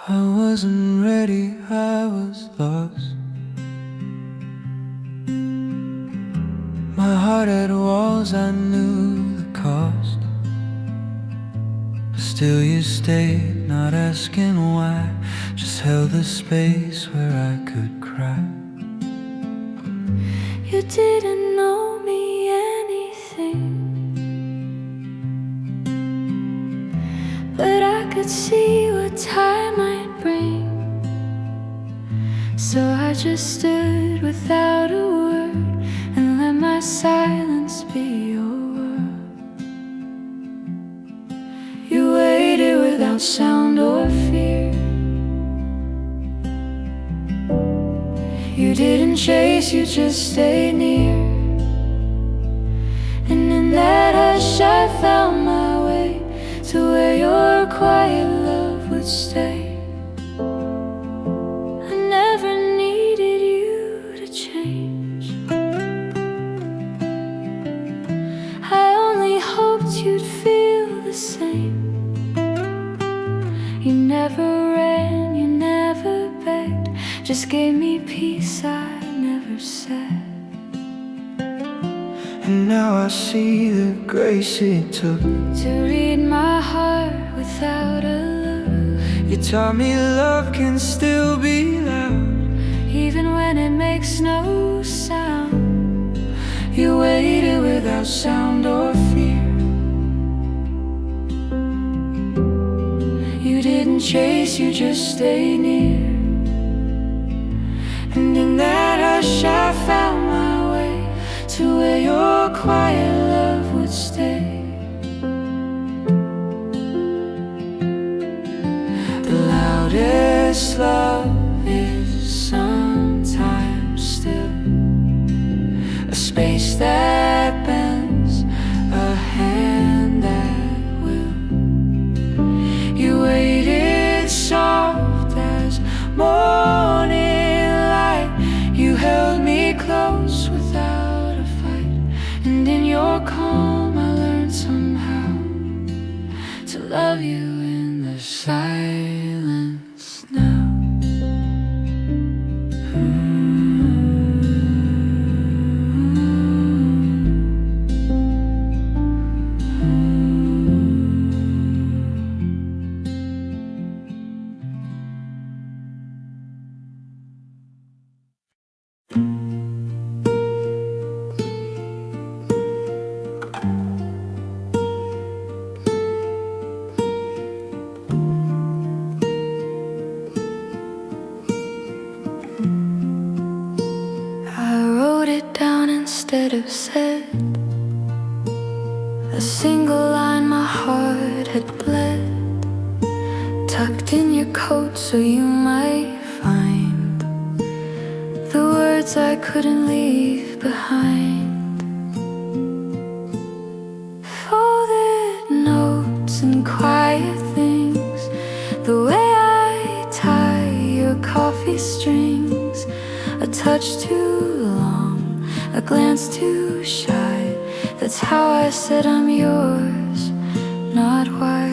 I wasn't ready, I was lost. My heart had walls, I knew the cost. But still you stayed, not asking why. Just held the space where I could cry. You didn't know me anything, but I could see what time might bring. So I just stood without a word and let my silence be your world. You waited without sound or fear. You didn't chase, you just stayed near. And in that hush I found my way to where your quiet love would stay. I never needed you to change. I only hoped you'd feel the same. You never ran, you never begged, just gave me peace I never said. And now I see the grace it took to read my heart without a look. You taught me love can still be loud, even when it makes no sound. You waited without sound or fear. You didn't chase, you just stayed near. And in that hush I found my way to where your quiet love would stay. The loudest love is sometimes still a space that bends, a hand that will. You waited soft as morning light. You held me close without a fight. And in your calm I learned somehow to love you in the silence now. Instead of said a single line my heart had bled, tucked in your coat so you might find the words I couldn't leave behind. Folded notes and quiet things, the way I tie your coffee strings, a touch too long, a glance too shy. That's how I said I'm yours, not why.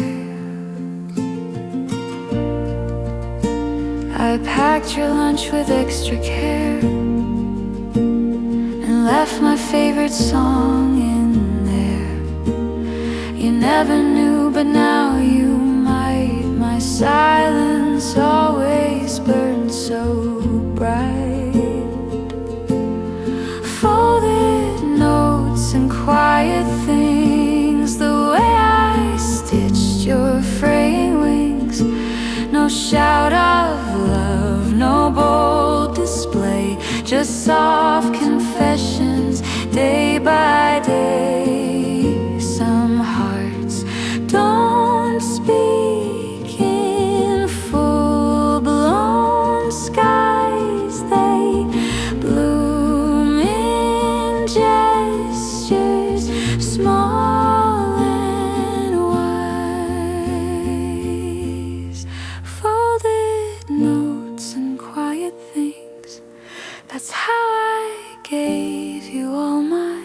I packed your lunch with extra care and left my favorite song in there. You never knew, but now you might. My silence always burned so bright. Folded notes and quiet things, the way I stitched your fraying wings. No shout of love, no bold display, just soft confessions day by day. Some hearts don't speak in full-blown skies, they bloom in gestures small and wise. Folded notes and quiet things, that's how I gave you all my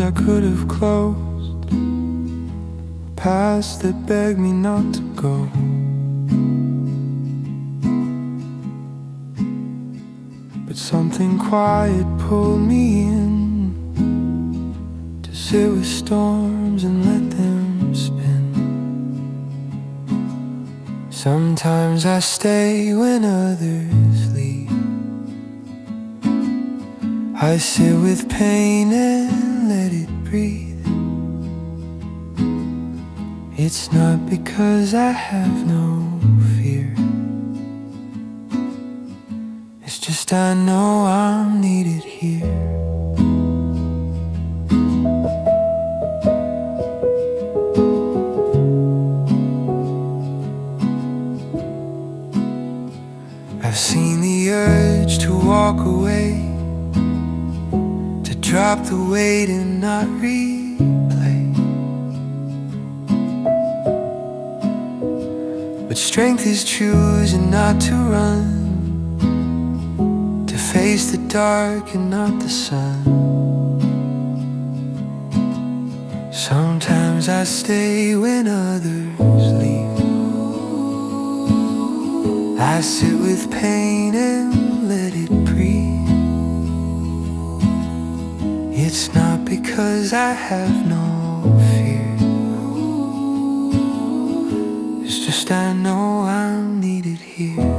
I could have closed, paths that beg me not to go. But something quiet pulled me in to sit with storms and let them spin. Sometimes I stay when others leave. I sit with pain and let it breathe. It's not because I have no fear. It's just I know I'm needed here. I've seen the urge to walk away, to drop the weight and not replay. But strength is choosing not to run, to face the dark and not the sun. Sometimes I stay when others leave. I sit with pain and let it breathe. It's not because I have no fear. It's just I know I'm needed here.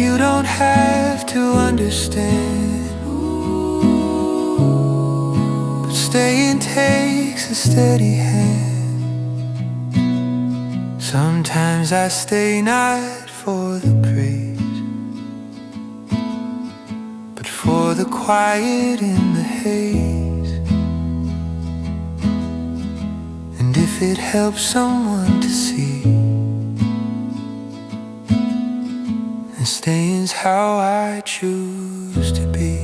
You don't have to understand, but staying takes a steady hand. Sometimes I stay not for the praise, but for the quiet in the haze. And if it helps someone to see, then staying's how I choose to be.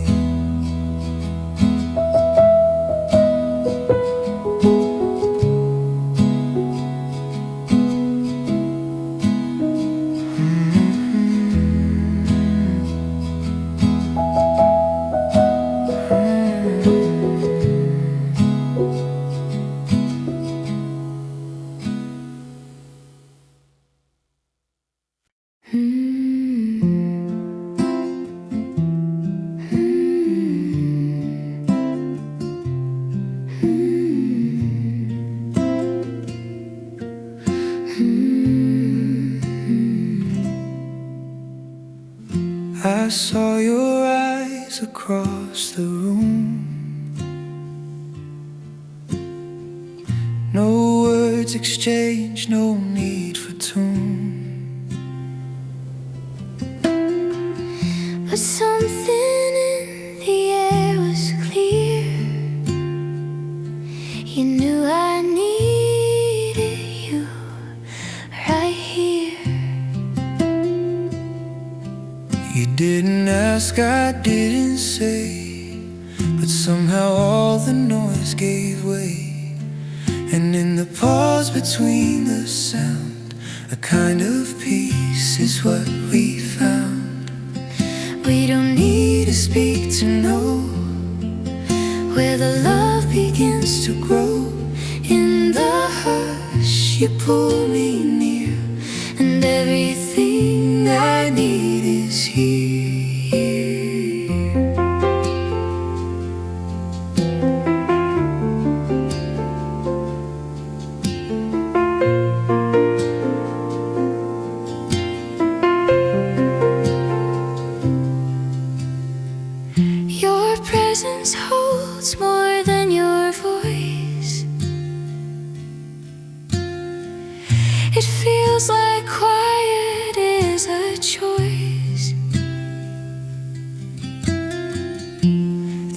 I saw your eyes across the room. No words exchanged, no need for tune. But something in the air was clear. You knew I needed you right here. You didn't ask, I didn't say, but somehow all the noise gave way. And in the pause between the sound, a kind of peace is what we found. We don't need to speak to know where the love begins to grow. In the hush you pull me near, and everything I need is here. Your presence holds more than your voice. It feels like quiet is a choice.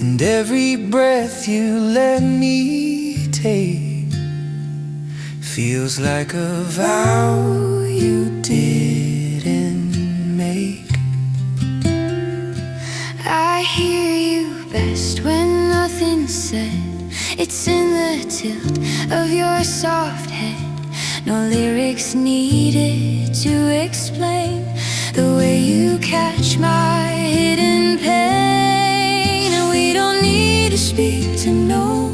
And every breath you let me take feels like a vow you didn't make. I hear you best when nothing's said. It's in the tilt of your soft head. No lyrics needed to explain the way you catch my hidden pain. And we don't need to speak to know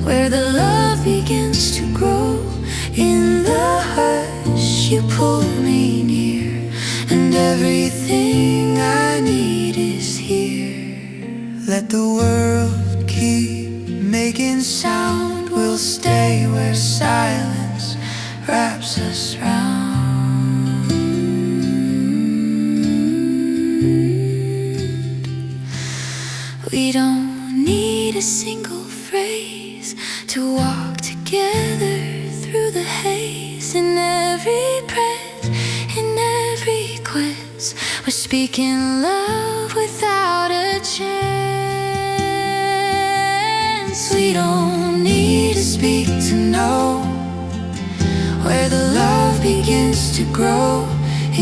where the love begins to grow. In the hush you pull me near, and everything I need is here. Let the world keep making sound. We'll stay where silence wraps us round. We don't need a single phrase to walk together through the haze. In every breath, in every quest, we're speaking love without a chance. We don't need to speak to know where the love begins to grow.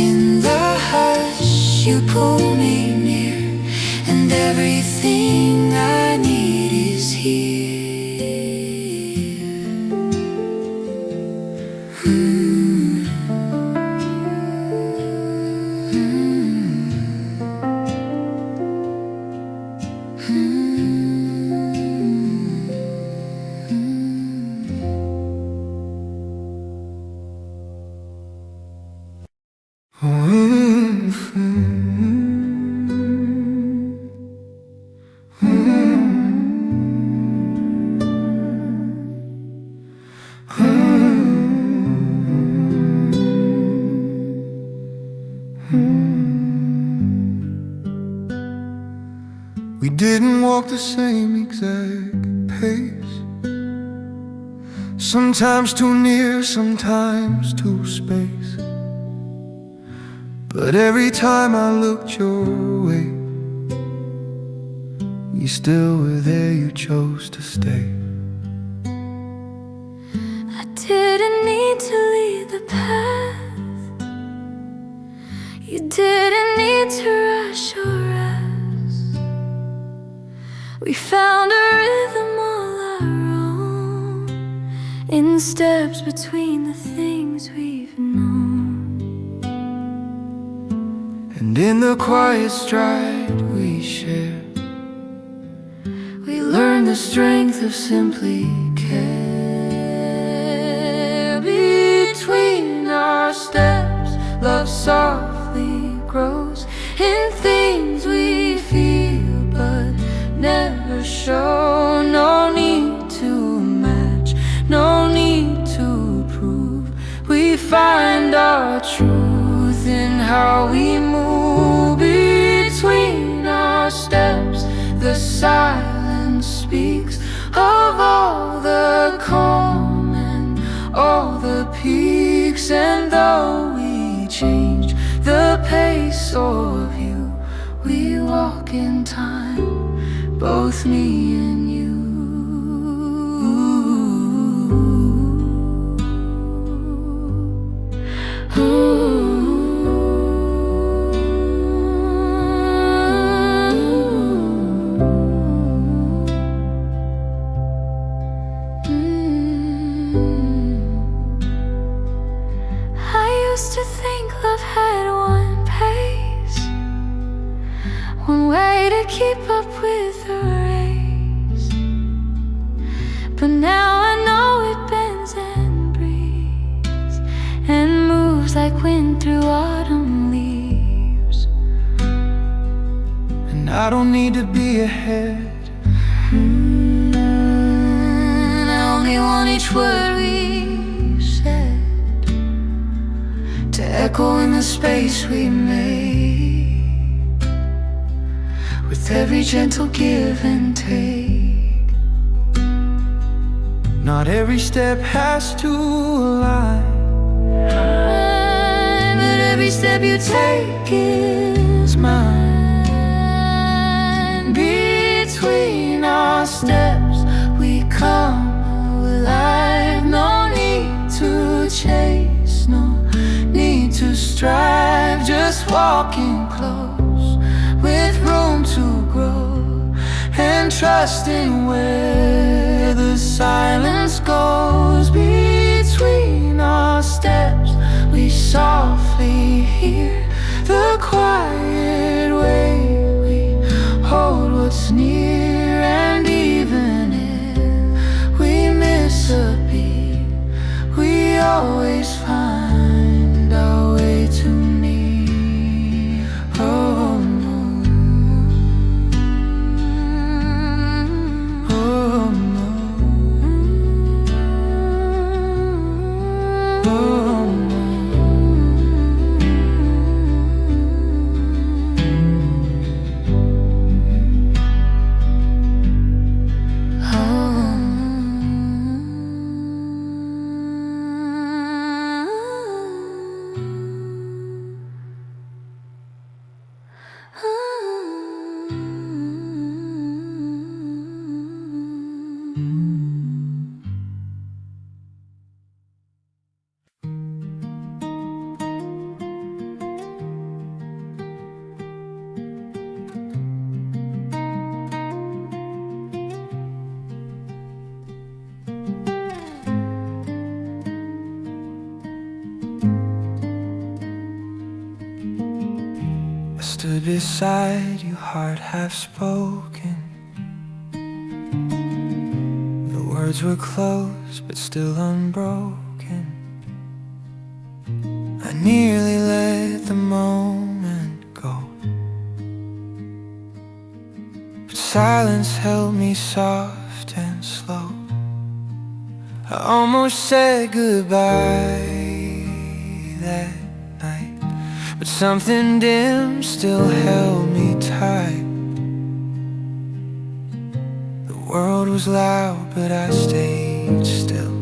In the hush you pull me near, and everything I need is here. We didn't walk the same exact pace, sometimes too near, sometimes too space. But every time I looked your way, you still were there, you chose to stay. I didn't need to lead the path, you didn't need to rush or rush. We found a rhythm all our own, in steps between the things we've known. And in the quiet stride we shared, We learned the strength of simply care. Between our steps, love softly grows in things we feel but never show. No need to match, no need to prove. We find our truth in how we move. Between our steps, the silence speaks of all the calm and all the peaks. And though we change the pace of you, we walk in time, both me and you. I used to think love had one pace, one way to keep up with the race. But now I know it bends and breathes and moves like wind through autumn leaves. And I don't need to be ahead, I only want each word we said to echo in the space we made, with every gentle give and take. not every step has to align, But every step you take is mine. between our steps we come alive. No need to chase, no need to strive, just walking close with room to grow, and trusting where the silence goes. Between our steps we softly hear the quiet way we hold what's near. And even if we miss a beat, we always find our way to me. Oh no, oh no, oh no. Stood beside you, heart half spoken. The words were close but still unbroken. I nearly let the moment go, but silence held me soft and slow. I almost said goodbye that night, but something dim still held me tight. The world was loud, but I stayed still.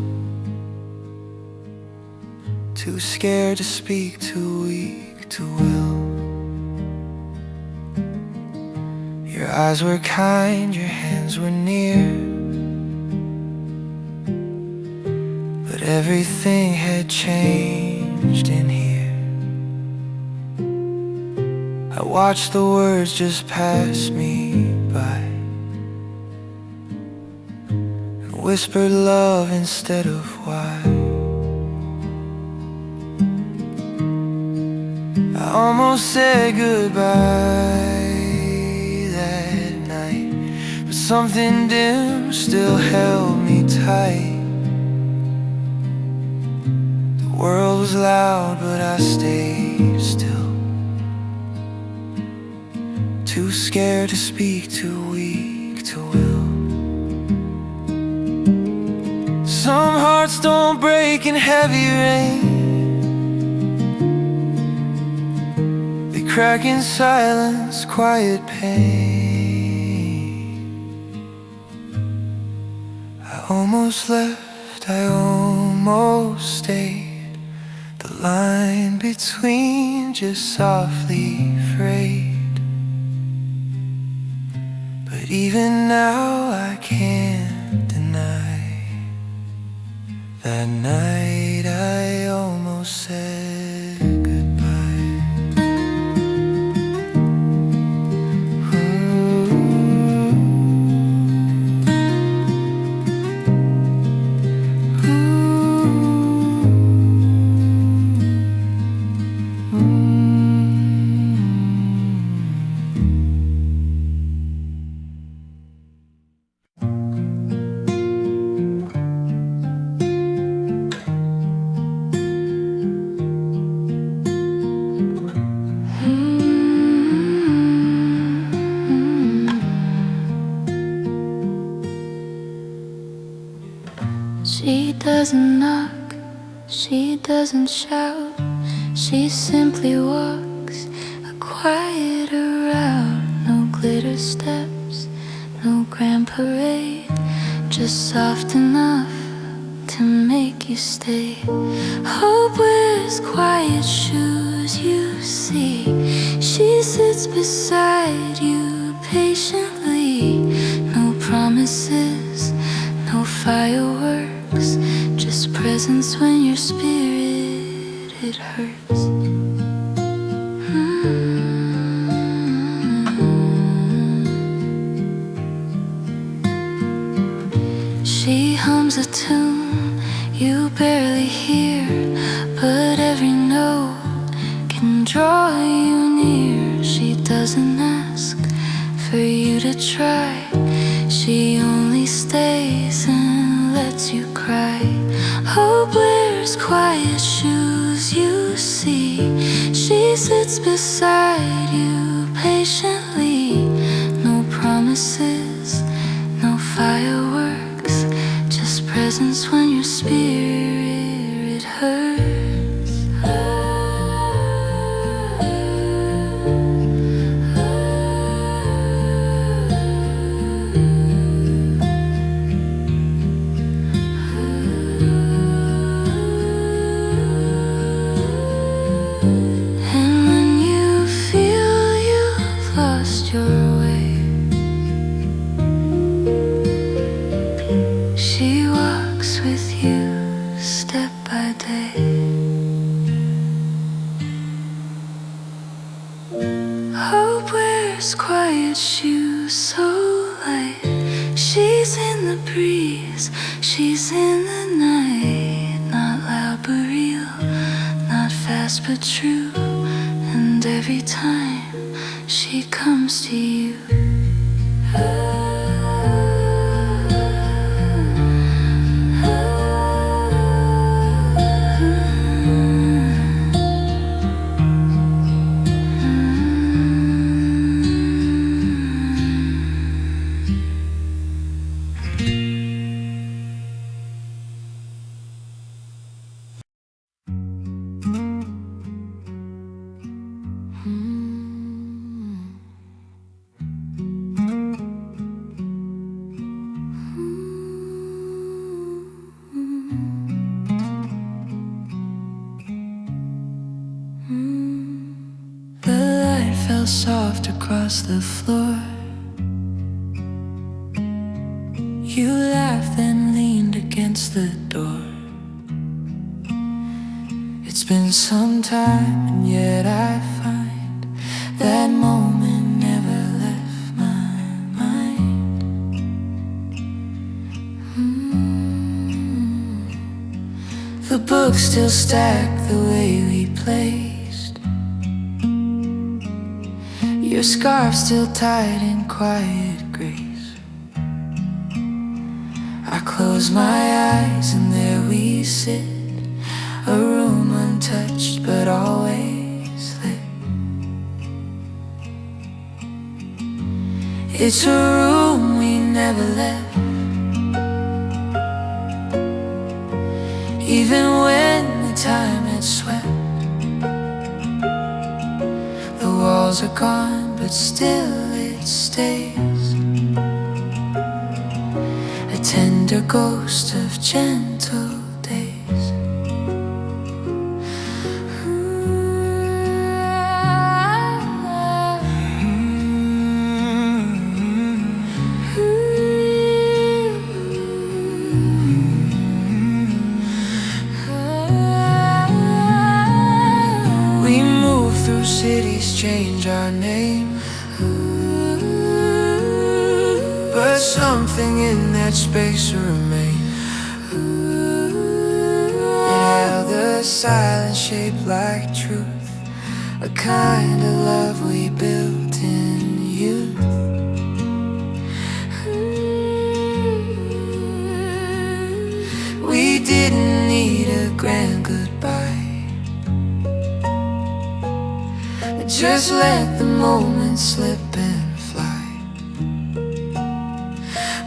Too scared to speak, too weak to will. Your eyes were kind, your hands were near, but everything had changed in here. I watched the words just pass me by and whispered love instead of why. I almost said goodbye that night, but something dim still held me tight. The world was loud, but I stayed still. Too scared to speak, too weak to will. Some hearts don't break in heavy rain, they crack in silence, quiet pain. I almost left, I almost stayed. The line between just softly frayed. But even now I can't deny that night I almost said goodbye. She doesn't knock, she doesn't shout, she simply walks a quieter route. No glitter steps, no grand parade, just soft enough to make you stay. Hope wears quiet shoes, you see. She sits beside you patiently. No promises, no fireworks, just presence when your spirit, it hurts. She hums a tune you barely hear, but every note and draw you near. She doesn't ask for you to try. She only stays and lets you cry. Hope wears quiet shoes, you see. She sits beside you patiently. No promises, no fireworks, just presence when your spirit hurts. Quiet shoes so light. She's in the breeze, she's in the night. Not loud but real, not fast but true. And every time she comes to you, soft across the floor. You laughed and leaned against the door. It's been some time and yet I find that moment never left my mind. The books still stacked the way we played. Your scarf still tied in quiet grace. I close my eyes and there we sit. A room untouched but always lit. It's a room we never left. Even when the time had swept. The walls are gone, but still it stays. A tender ghost of gentle days. We move through cities, change our name. But something in that space remained. It held a silent shape like truth, a kind of love we built in youth. We didn't need a grand goodbye. Just let the moment slip and fly.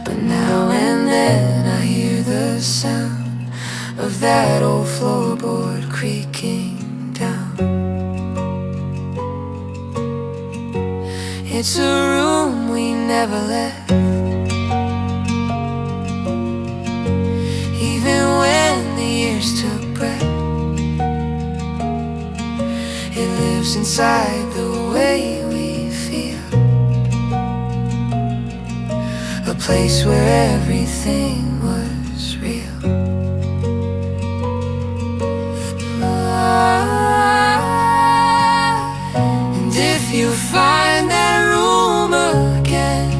But now and then I hear the sound of that old floorboard creaking down. It's a room we never left. Even when the years took breath, it lives inside the way we feel. A place where everything was real. And if you find that room again,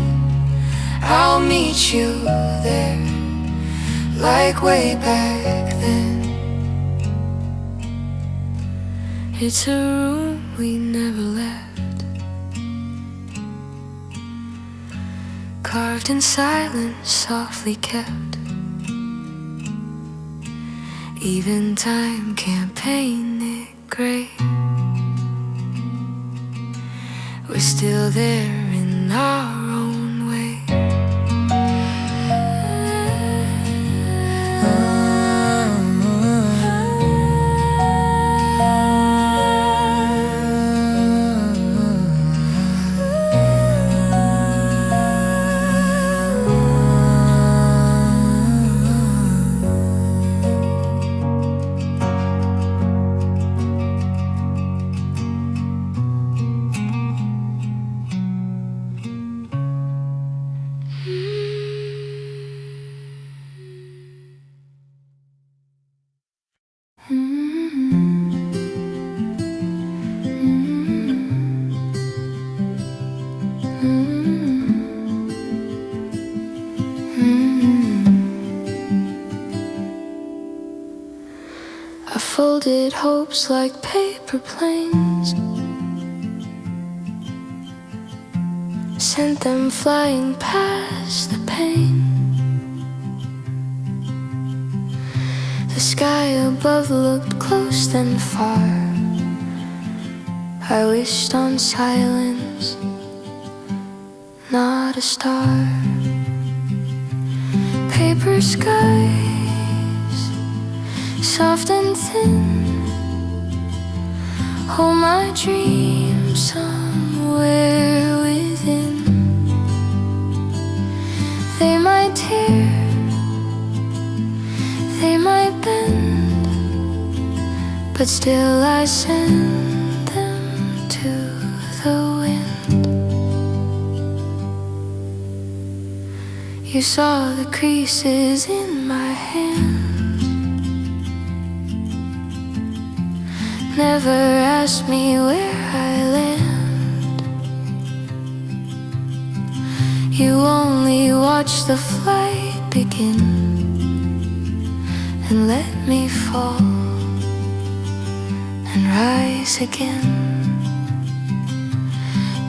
I'll meet you there, like way back then. It's a room we never left, carved in silence, softly kept. Even time can't paint it gray. We're still there in our own way. I folded hopes like paper planes, sent them flying past the pain. The sky above looked close then far. I wished on silence, not a star. Paper skies, soft and thin, hold my dreams somewhere within. They might tear, they might bend, but still I send them to the wind. You saw the creases in my hand, never asked me where I land. You only watched the flight begin and let me fall and rise again.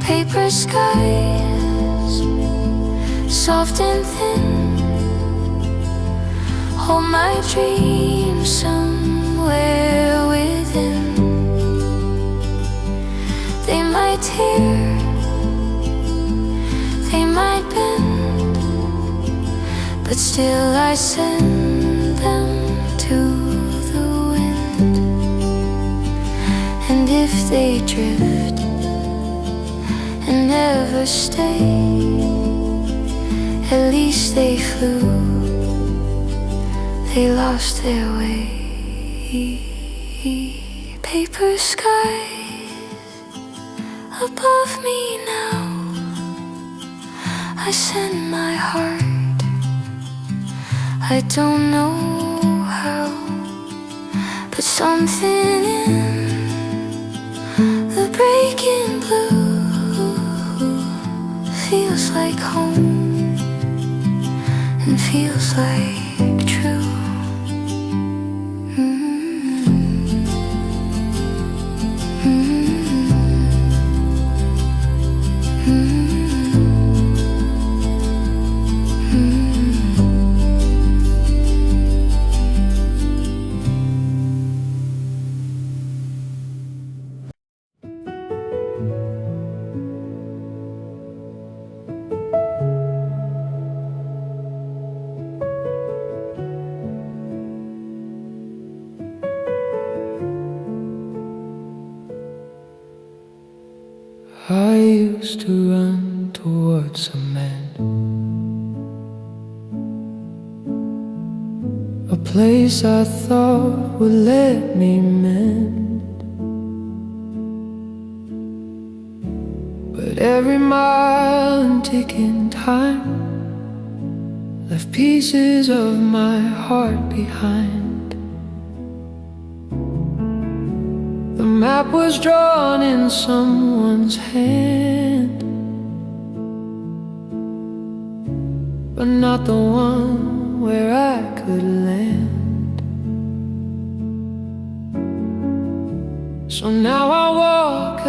Paper skies, soft and thin, hold my dreams somewhere within. They might tear, they might bend, but still I send them to the wind. And if they drift and never stay, at least they flew, they lost their way. Paper skies above me now, I send my heart. I don't know how, but something in the breaking blue feels like home and feels like true. I used to run towards a man, a place I thought would let me mend. But every mile and ticking time left pieces of my heart behind. The map was drawn in someone's hand, but not the one where I could land. So now I walk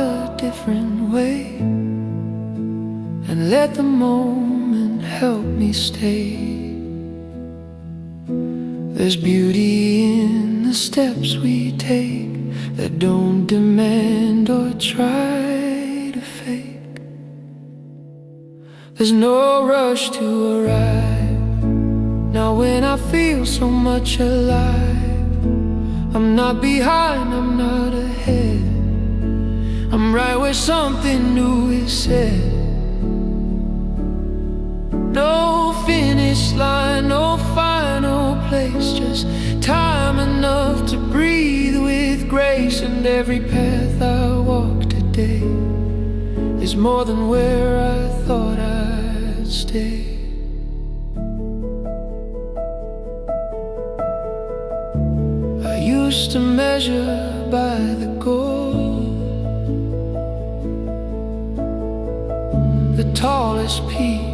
different way and let the moment help me stay. There's beauty in the steps we take that don't demand or try to fake. There's no rush to arrive. Now when I feel so much alive, I'm not behind, I'm not ahead. I'm right where something new is said. No finish line, no final place, just time enough to breathe with grace. And every path I walk today is more than where I thought I'd stay. I used to measure by the goal, the tallest peak,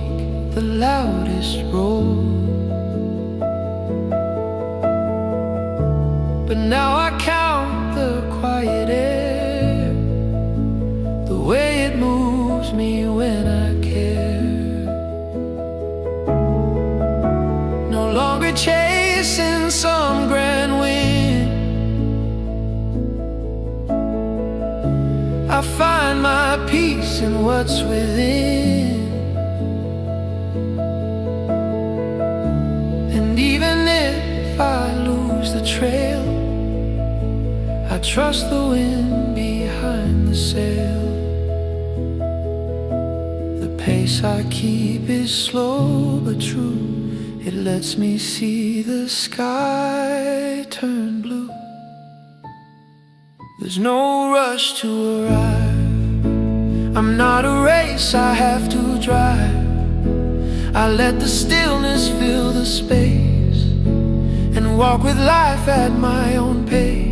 the loudest roar. But now I count the quiet air, the way it moves me when I care. No longer chasing some grand win, I find my peace in what's within. And even if I lose the trail, I trust the wind behind the sail. The pace I keep is slow but true. It lets me see the sky turn blue. There's no rush to arrive. I'm not a race I have to drive. I let the stillness fill the space and walk with life at my own pace.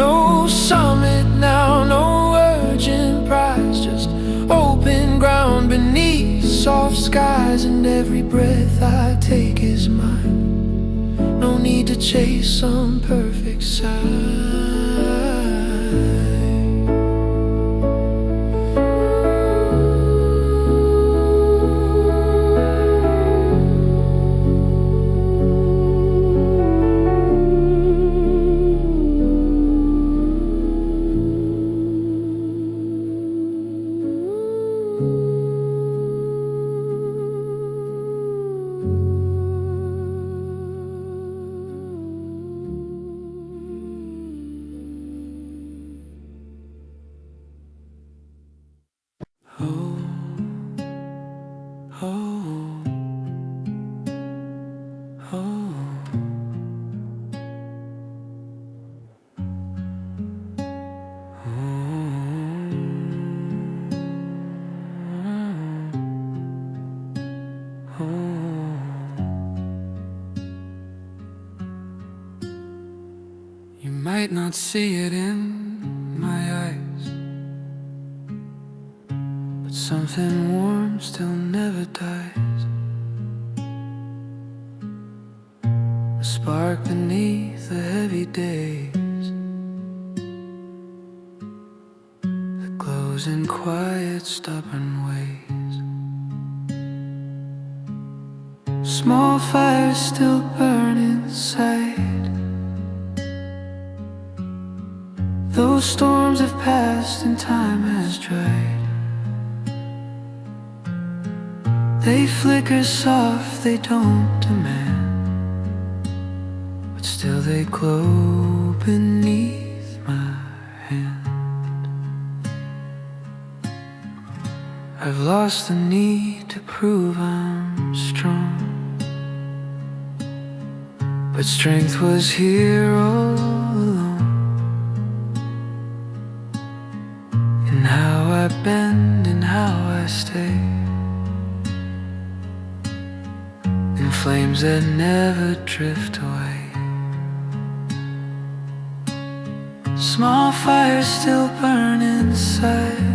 No summit now, no urgent prize, just open ground beneath soft skies. And every breath I take is mine. No need to chase some perfect sign. You might not see it in my eyes, but something warm still never dies. A spark beneath the heavy days that glows in quiet, stubborn ways. Small fires still burn inside. Those storms have passed and time has dried. They flicker soft, they don't demand, but still they glow beneath my hand. I've lost the need to prove I'm strong, but strength was here all along. In how I bend and how I stay, in flames that never drift away. Small fires still burn inside.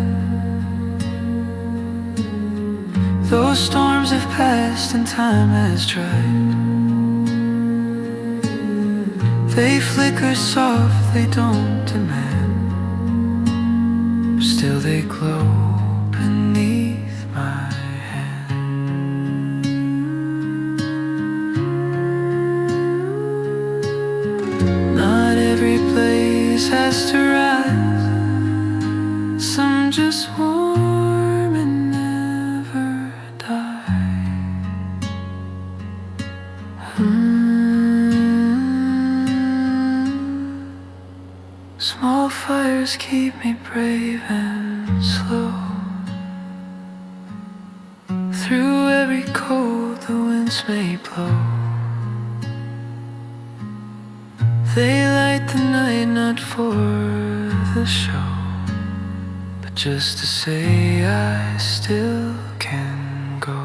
Those storms have passed and time has dried. They flicker soft, they don't demand, but still they glow beneath my hand. Not every blaze has to rise, some just warm and never die. Small fires keep me brave and slow. Through every cold the winds may blow. They light the night not for the show, but just to say I still can go.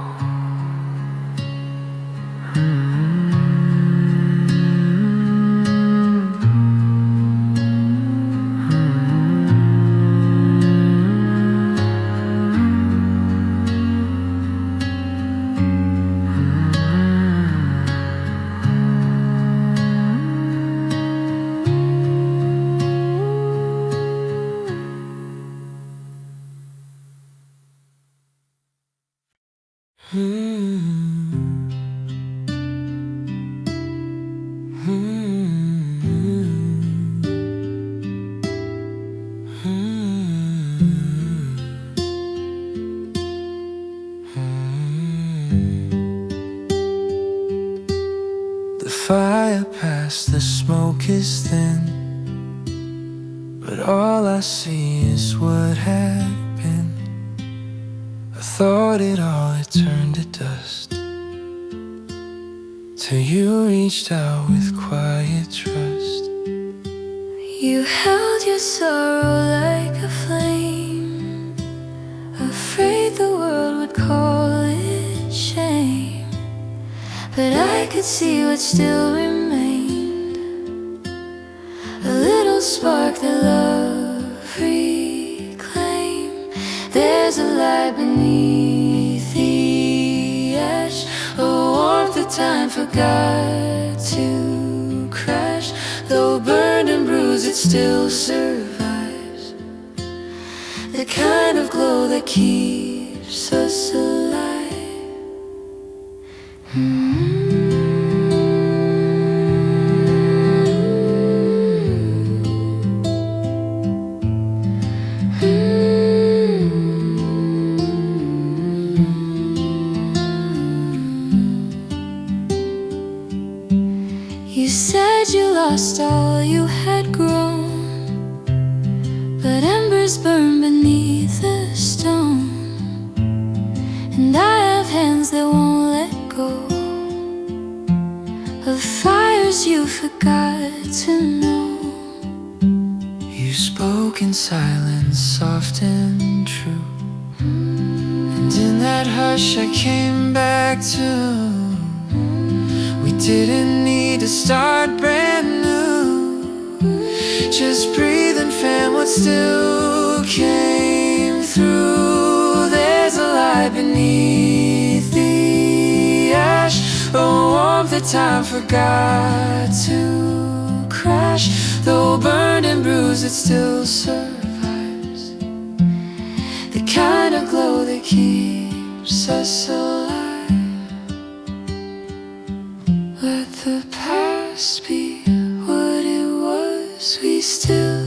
The fire past the smoke is thin, but all I see is what had been. I thought it all, it turned to dust, till you reached out with quiet trust. You held your sorrow like a flame, afraid the world would call it shame. But I could see what still remained, a little spark that love reclaimed. There's a light beneath the ash, a warmth that time forgot to crash. Though burned and bruised, it still survives, the kind of glow that keeps us alive. You said you lost all you had grown, but embers burn beneath the stone, and I have hands that won't let go of fires you forgot to know. You spoke in silence, soft and true, and in that hush I came back to. We didn't need to start brand new, just breathe and fan what still came through. There's a light beneath the ash, a warmth that time forgot to crash. Though burned and bruised, it still survives, the kind of glow that keeps us alive. Let the past be what it was, we still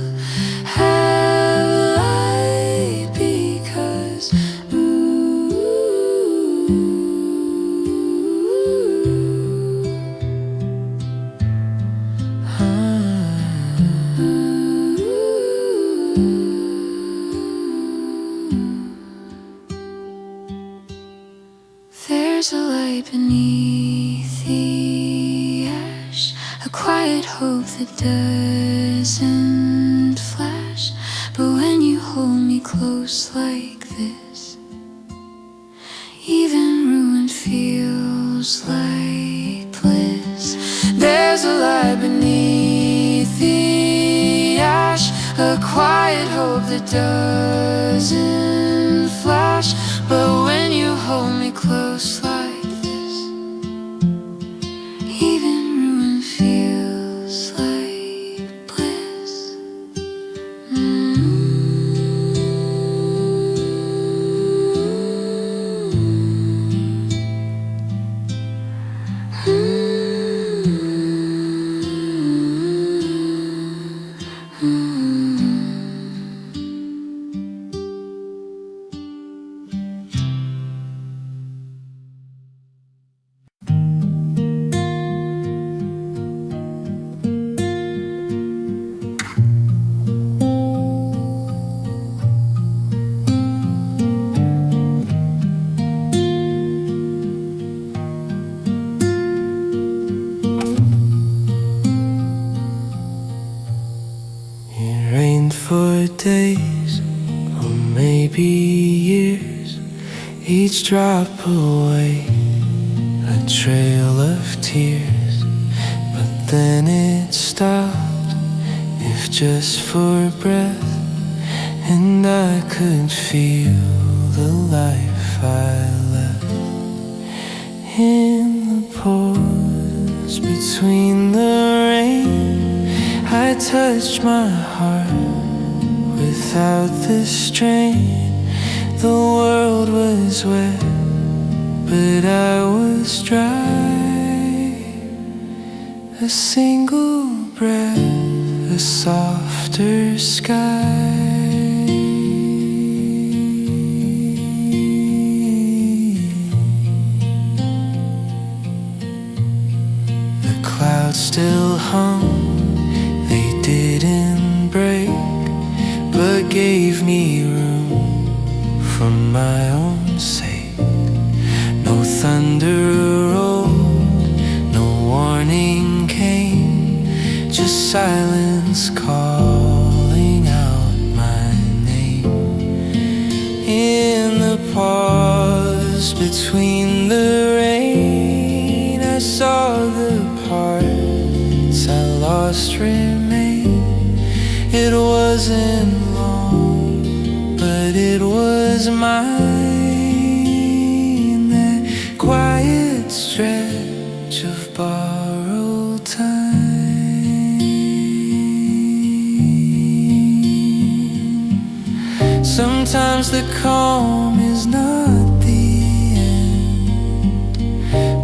have light, because there's a light beneath the ash, a quiet hope that doesn't flash. But when you hold me close like this, even ruin feels like bliss. There's a light beneath the ash, a quiet hope that doesn't flash. But when you hold me close like this, even ruin feels like bliss. days, or maybe years, each drop away, a trail of tears. But then it stopped, if just for breath, and I could feel the life I left in the pause between the rain. I touched my heart without the strain. The world was wet, but I was dry. A single breath, a softer sky. The clouds still hung, they didn't break, but gave me room for my own sake. No thunder rolled, no warning came, just silence calling out my name. In the pause between the rain, I saw the parts I lost remain. It wasn't long, but it was mine. That quiet stretch of borrowed time. Sometimes the calm is not the end,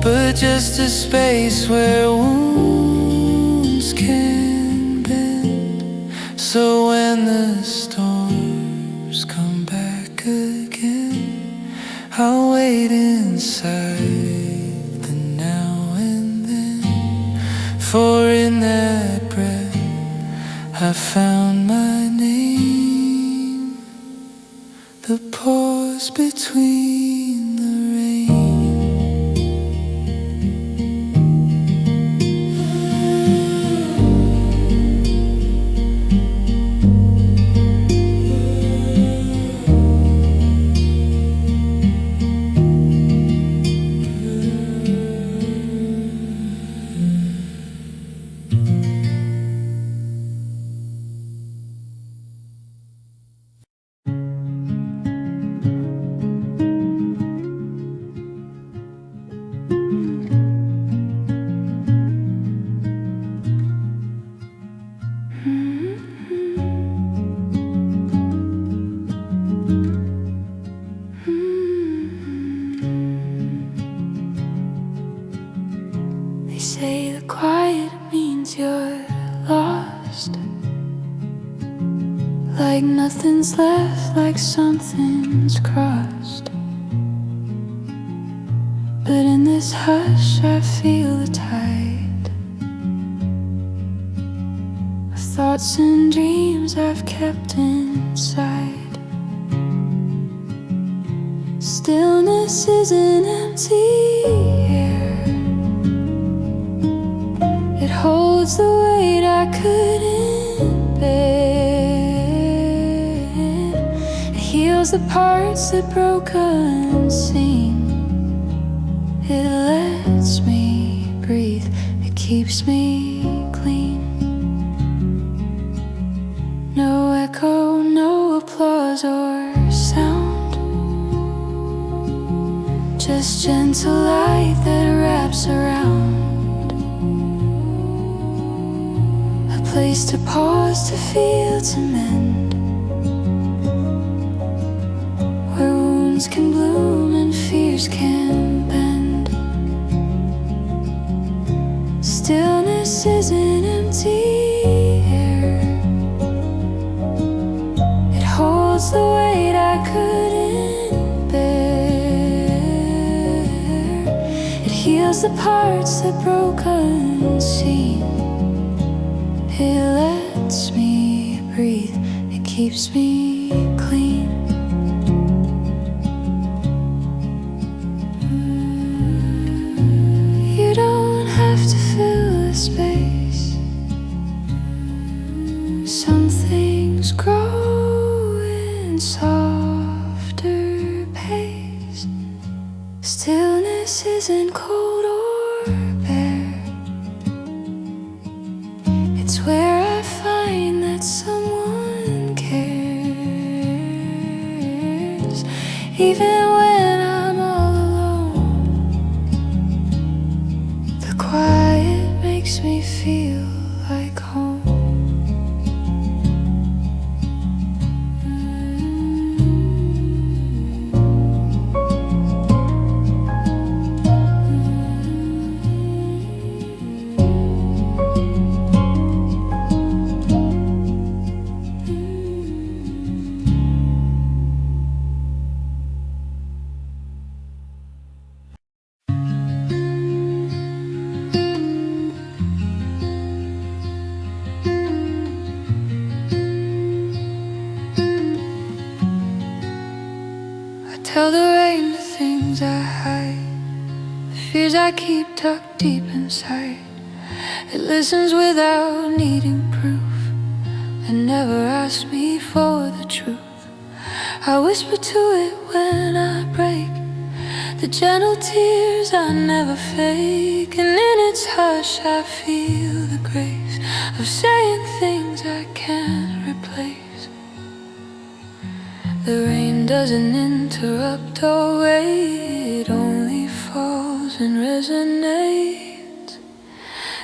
but just a space where wounds can bend. So when the storms come back again, I'll wait inside the now and then. For in that breath I found my name. The pause between the rain. They say the quiet means you're lost, like nothing's left, like something's crossed. But in this hush I feel the tide of thoughts and dreams I've kept inside. Stillness is an empty air. It holds the weight I couldn't bear. It heals the parts that broke unseen. It lets me breathe, it keeps me clean. No echo, no applause or sound, just gentle light that wraps around. A place to pause, to feel, to mend, where wounds can bloom and fears can bend. Stillness is an empty air. It holds the weight I couldn't bear. It heals the parts that broke unseen. It lets me breathe, it keeps me clean. You don't have to fill the space. Some things grow Stillness isn't cold or bare. It's where I find that someone cares. Even when I'm all alone, the quiet makes me feel like home. Tell the rain the things I hide, the fears I keep tucked deep inside. It listens without needing proof, and never asks me for the truth. I whisper to it when I break, the gentle tears I never fake. And in its hush I feel the grace of saying things I can't replace. The rain doesn't interrupt or wait, it only falls and resonates.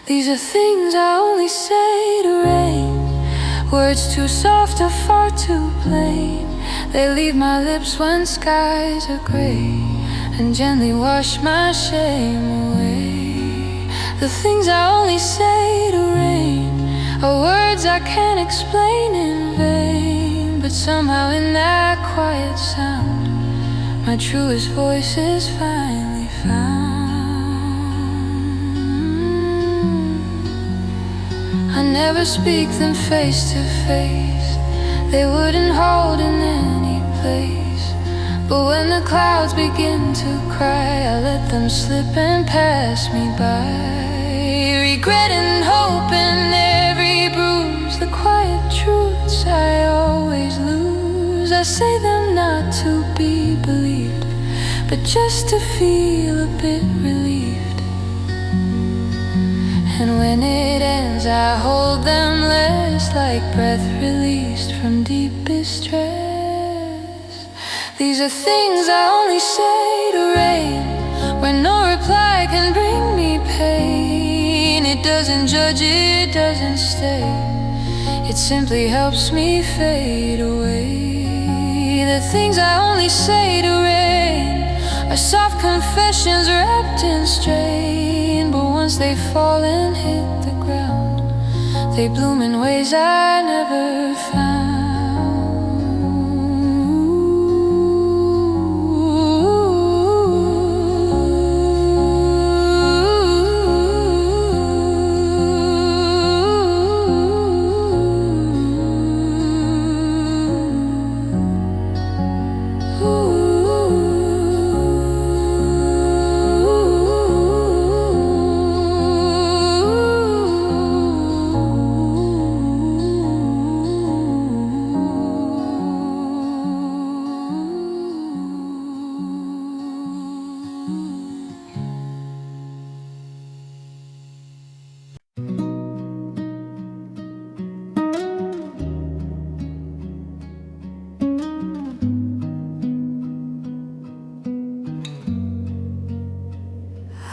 These are things I only say to rain, words too soft or far too plain. They leave my lips when skies are gray, and gently wash my shame away. The things I only say to rain are words I can't explain in vain, but somehow in that quiet sound, my truest voice is finally found. I never speak them face to face, they wouldn't hold in any place. But when the clouds begin to cry, I let them slip and pass me by. Regret and hope in every bruise, the quiet truths I always lose. I say them not to be believed, but just to feel a bit relieved. And when it ends, I hold them less, like breath released from deepest stress. These are things I only say to rain, when no reply can bring me pain. It doesn't judge, it doesn't stay, it simply helps me fade away. The things I only say to rain are soft confessions wrapped in strain, but once they fall and hit the ground, they bloom in ways I never found.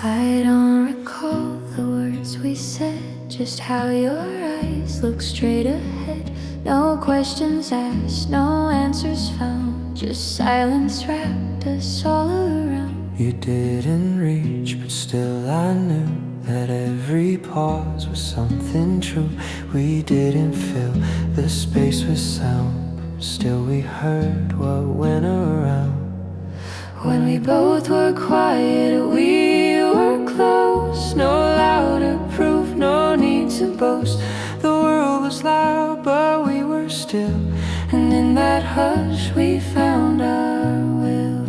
I don't recall the words we said, just how your eyes look straight ahead. No questions asked, no answers found, just silence wrapped us all around. You didn't reach, but still I knew that every pause was something true. We didn't fill the space with sound, but still we heard what went around. When we both were quiet, we were close. No louder proof, no need to boast. The world was loud, but we were still, and in that hush we found our will.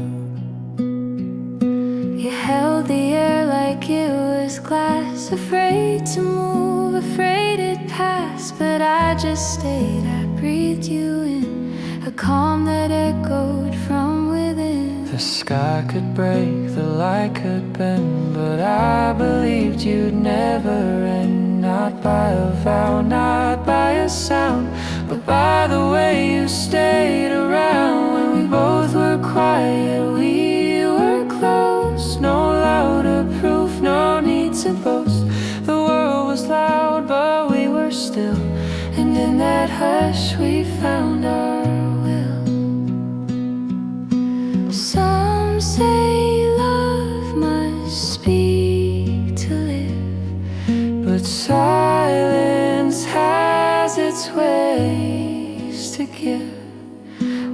You held the air like it was glass, afraid to move, afraid it'd pass. But I just stayed, I breathed you in, a calm that echoed from within. The sky could break, the light could bend, but I believed you'd never end. Not by a vow, not by a sound, but by the way you stayed around. When we both were quiet, we were close. No louder proof, no need to boast. The world was loud, but we were still, and in that hush we found our will. Some say love must speak to live, but silence has its ways to give.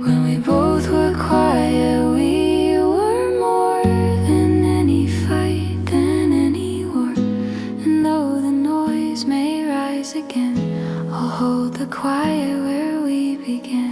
When we both were quiet, we were more than any fight, than any war. And though the noise may rise again, I'll hold the quiet where we began.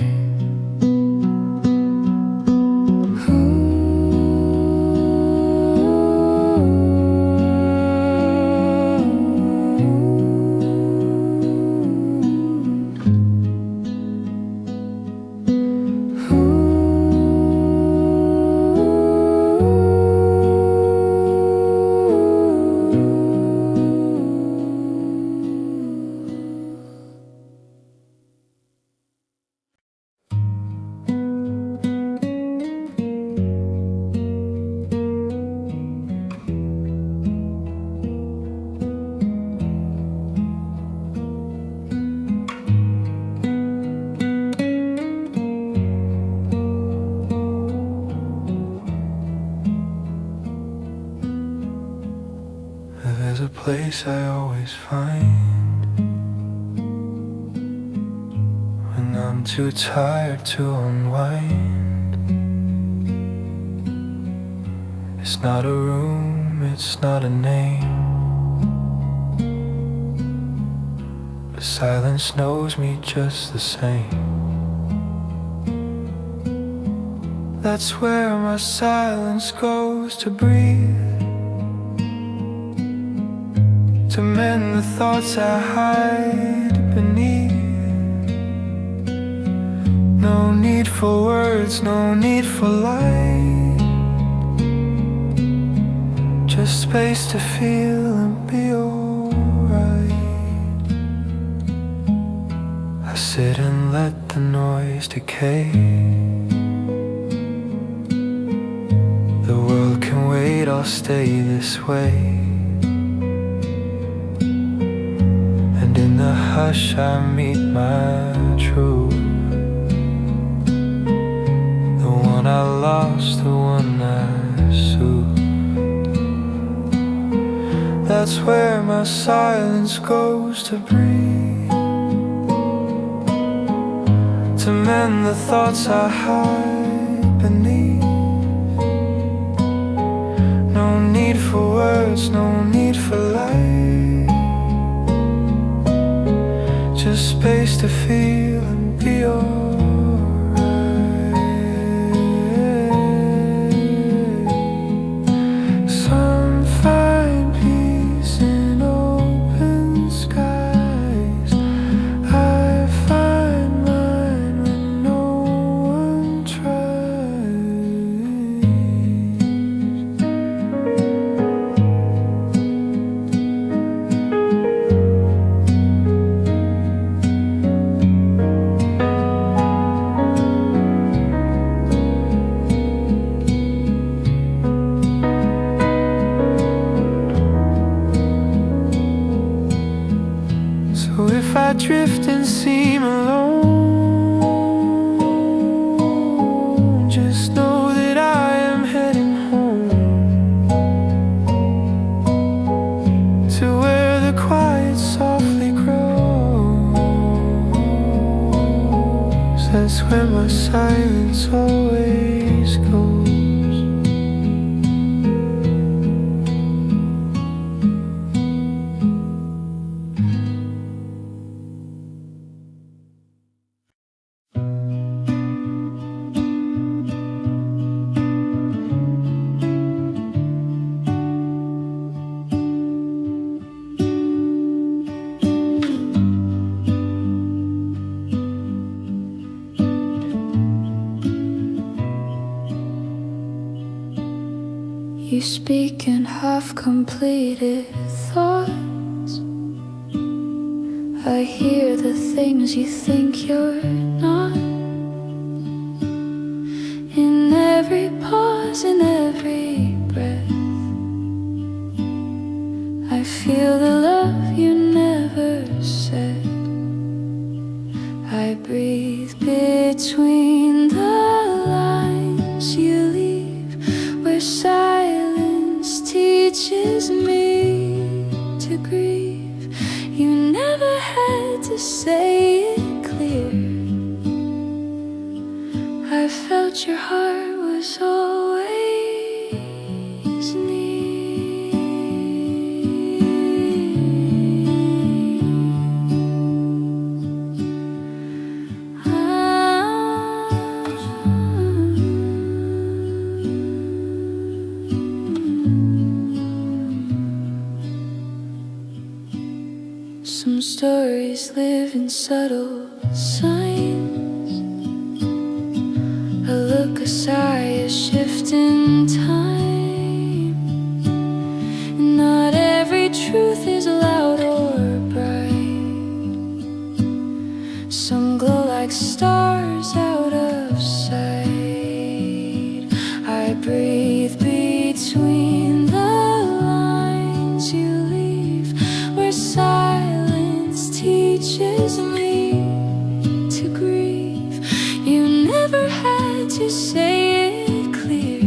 There's a place I always find when I'm too tired to unwind. It's not a room, it's not a name, but silence knows me just the same. That's where my silence goes to breathe, to mend the thoughts I hide beneath. No need for words, no need for light, just space to feel and be alright. I sit and let the noise decay. The world can wait, I'll stay this way. In the hush I meet my truth, the one I lost, the one I soothed. That's where my silence goes to breathe, to mend the thoughts I hide beneath. No need for words, no need for light, just space to feel and be alright. Some find peace in open skies. I find mine when no one tries. If I drift and seem alone, just know that I am heading home, to where the quiet softly grows. That's where my silence always goes. You speak in half-completed thoughts. I hear the things you think you're not. In every pause, in every breath, I feel the love you never said. I breathe between the lines you leave, where silence teaches me to grieve. You never had to say it clear. I felt your heart was always near. Some stories live in subtle signs. A look, a sigh, a shift in time. And not every truth is loud or bright. Some glow like stars out of sight. I breathe between the lines you leave, where silence teaches me to grieve. You never had to say it clear.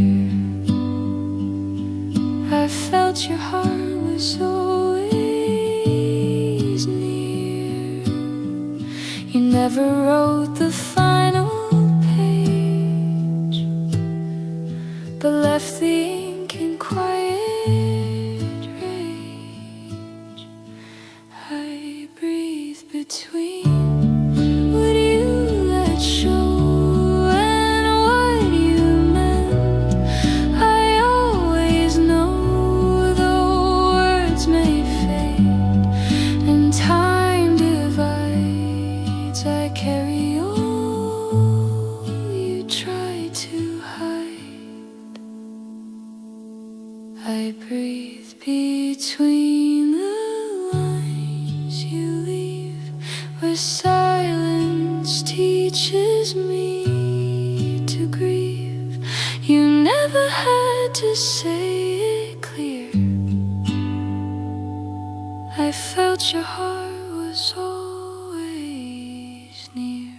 I felt your heart was always near. You never wrote the final page, but left the ink in quiet rage. I breathe between what you let show and what you meant. I always know the words may fade and time divides. I carry all you try to hide. I breathe between the lines you leave, where silence teaches me to grieve. You never had to say it clear. I felt your heart was always near.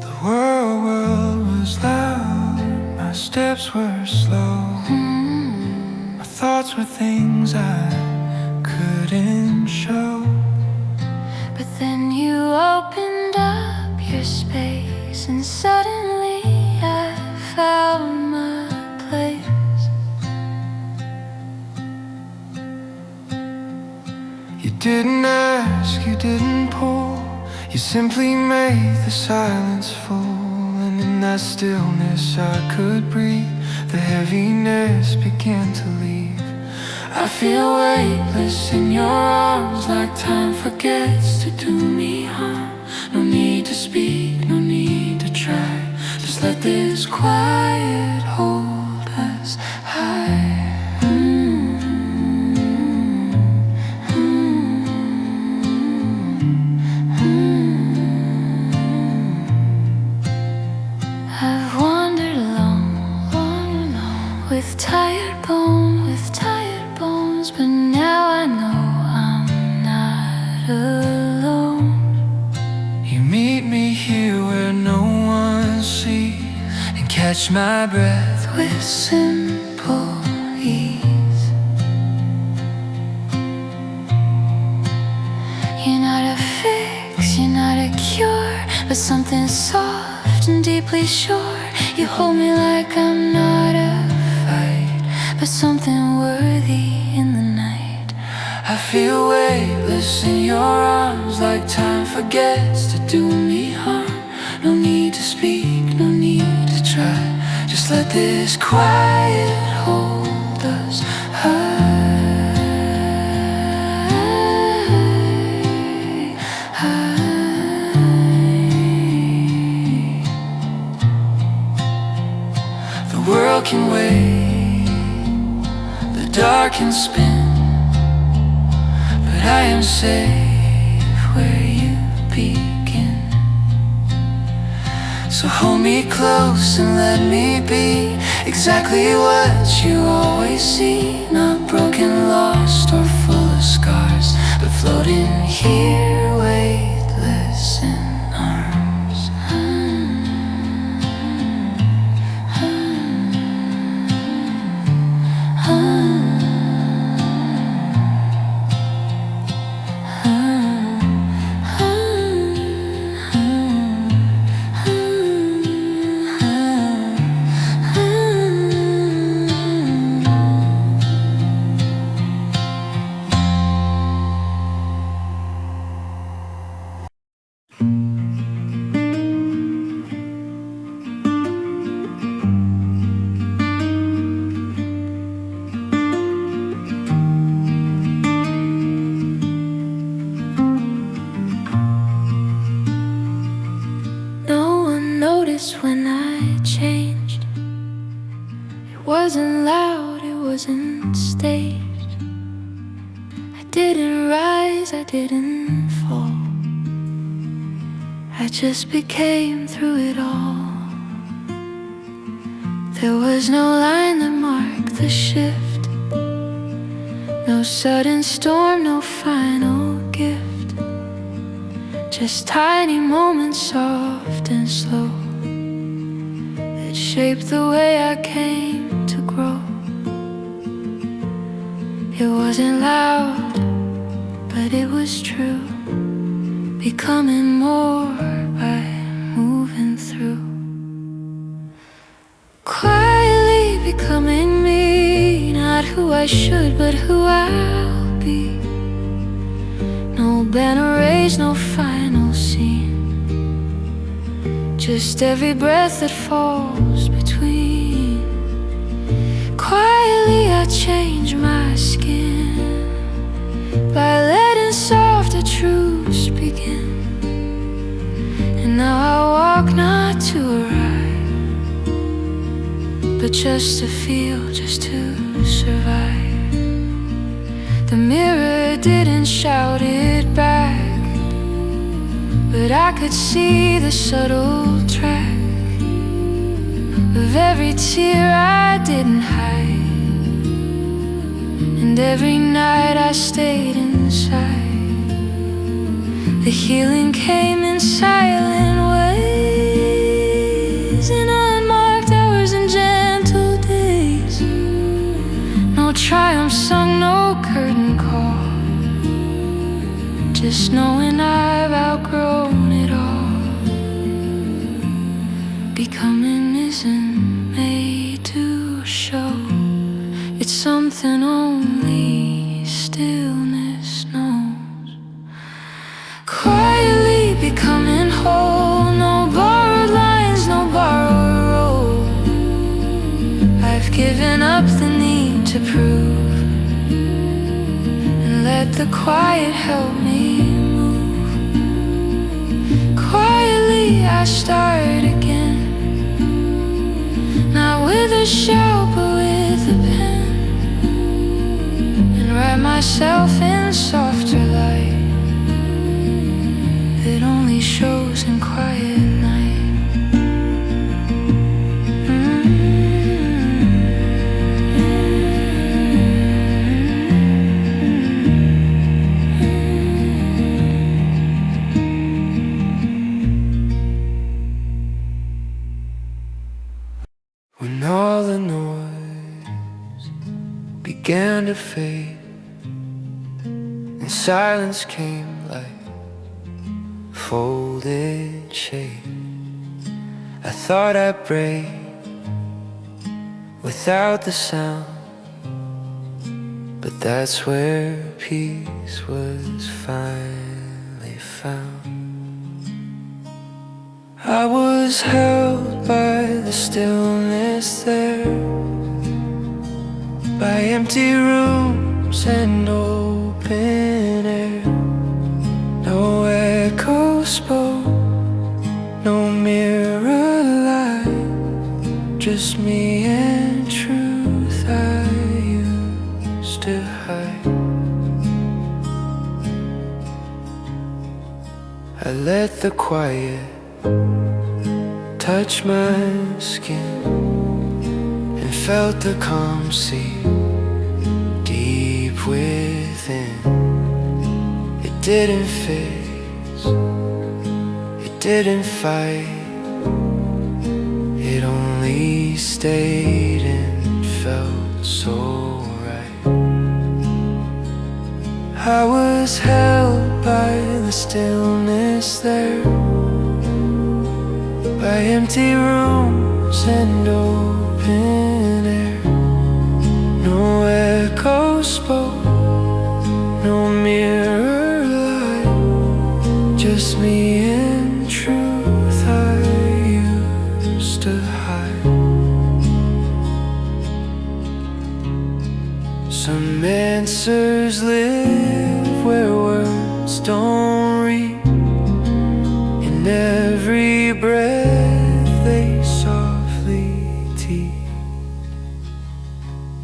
The world was loud, my steps were slow. My thoughts were things I couldn't show. But then you opened up your space, and suddenly I found my place. You didn't ask, you didn't pull, you simply made the silence fall. And in that stillness I could breathe. The heaviness began to leave. I feel weightless in your arms, like time forgets to do me harm. No need to speak, no need to try. Just let this quiet hold us high. I've wandered alone, with tired bones, but now I know I'm not alone. You meet me here where no one sees, and catch my breath With simple ease. You're not a fix, you're not a cure, but something soft and deeply sure. You hold me like I'm not a fight, but something worthy in the night. I feel weightless in your arms, like time forgets to do me harm. No need to speak, no need to try. Just let this quiet hold us dark and spin, but I am safe where you begin. So hold me close and let me be exactly what you always see. Not broken, lost, or full of scars, but floating here, weightless in arms. When I changed, it wasn't loud, it wasn't staged. I didn't rise, I didn't fall. I just became through it all. There was no line that marked the shift, no sudden storm, no final gift. Just tiny moments, soft and slow, shaped the way I came to grow. It wasn't loud, but it was true, becoming more by moving through. Quietly becoming me, not who I should, but who I'll be. No banner raised, no final scene, just every breath that falls between. Quietly I change my skin by letting softer truths begin. And now I walk not to arrive, but just to feel, just to survive. The mirror didn't shout it back, but I could see the subtle track of every tear I didn't hide, and every night I stayed inside. The healing came in silent ways, in unmarked hours and gentle days. No triumph sung, no curtain call, just knowing I've outgrown it all. Becoming isn't made to show, it's something only stillness knows. Quietly becoming whole, no borrowed lines, no borrowed role. I've given up the need to prove, and let the quiet help me move. Quietly I start again, not with a shout but with a pen, and write myself in softer light that only shows in quiet night. When all the noise began to fade and silence came like folded shade, I thought I'd break without the sound, but that's where peace was finally found. I was held by the stillness there, by empty rooms and open air. No echo spoke, no mirror light, just me and truth I used. let the quiet touch my skin and felt the calm seep deep within. It didn't phase, it didn't fight, it only stayed and felt so right. I was held by the stillness there, by empty rooms and open air. No echo spoke, no mirror light, just me and truth I used to hide. Some answers live where words don't reach. In every breath they softly tease.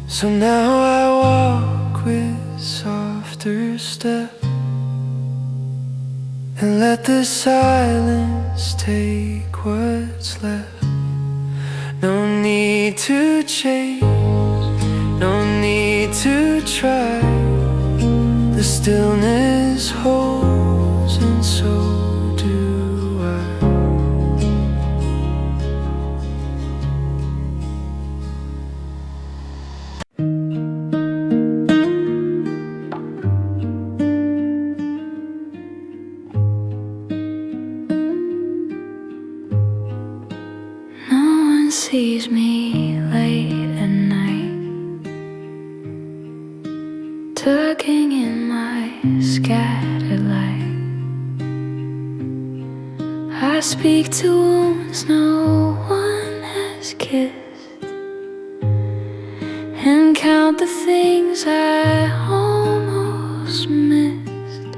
So now I walk with softer step and let the silence take what's left. No need to change, no need to try. The stillness holds and so do I. No one sees me late at night, tugging in my scattered light. I speak to wounds no one has kissed, and count the things I almost missed.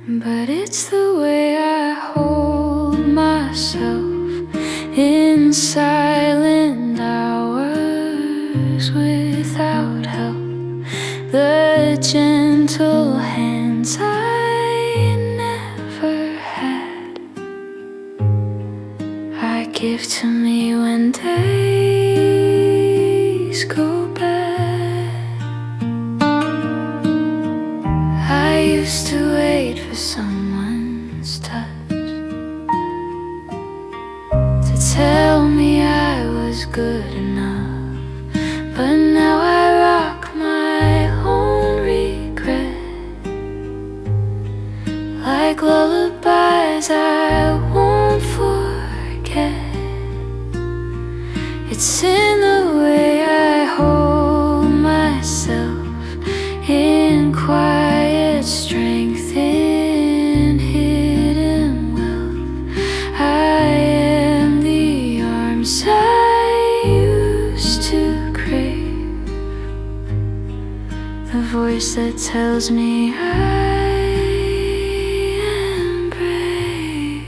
But it's the way I hold myself in silent hours without help. The gentle hands I never had, I give to me when days go bad. I used to wait for someone's touch to tell me I was good enough, but now I rock my own regret like lullabies I won't forget. It's in the way I hold myself in quiet strength, in hidden wealth. I am the arms I used to crave, the voice that tells me I am brave.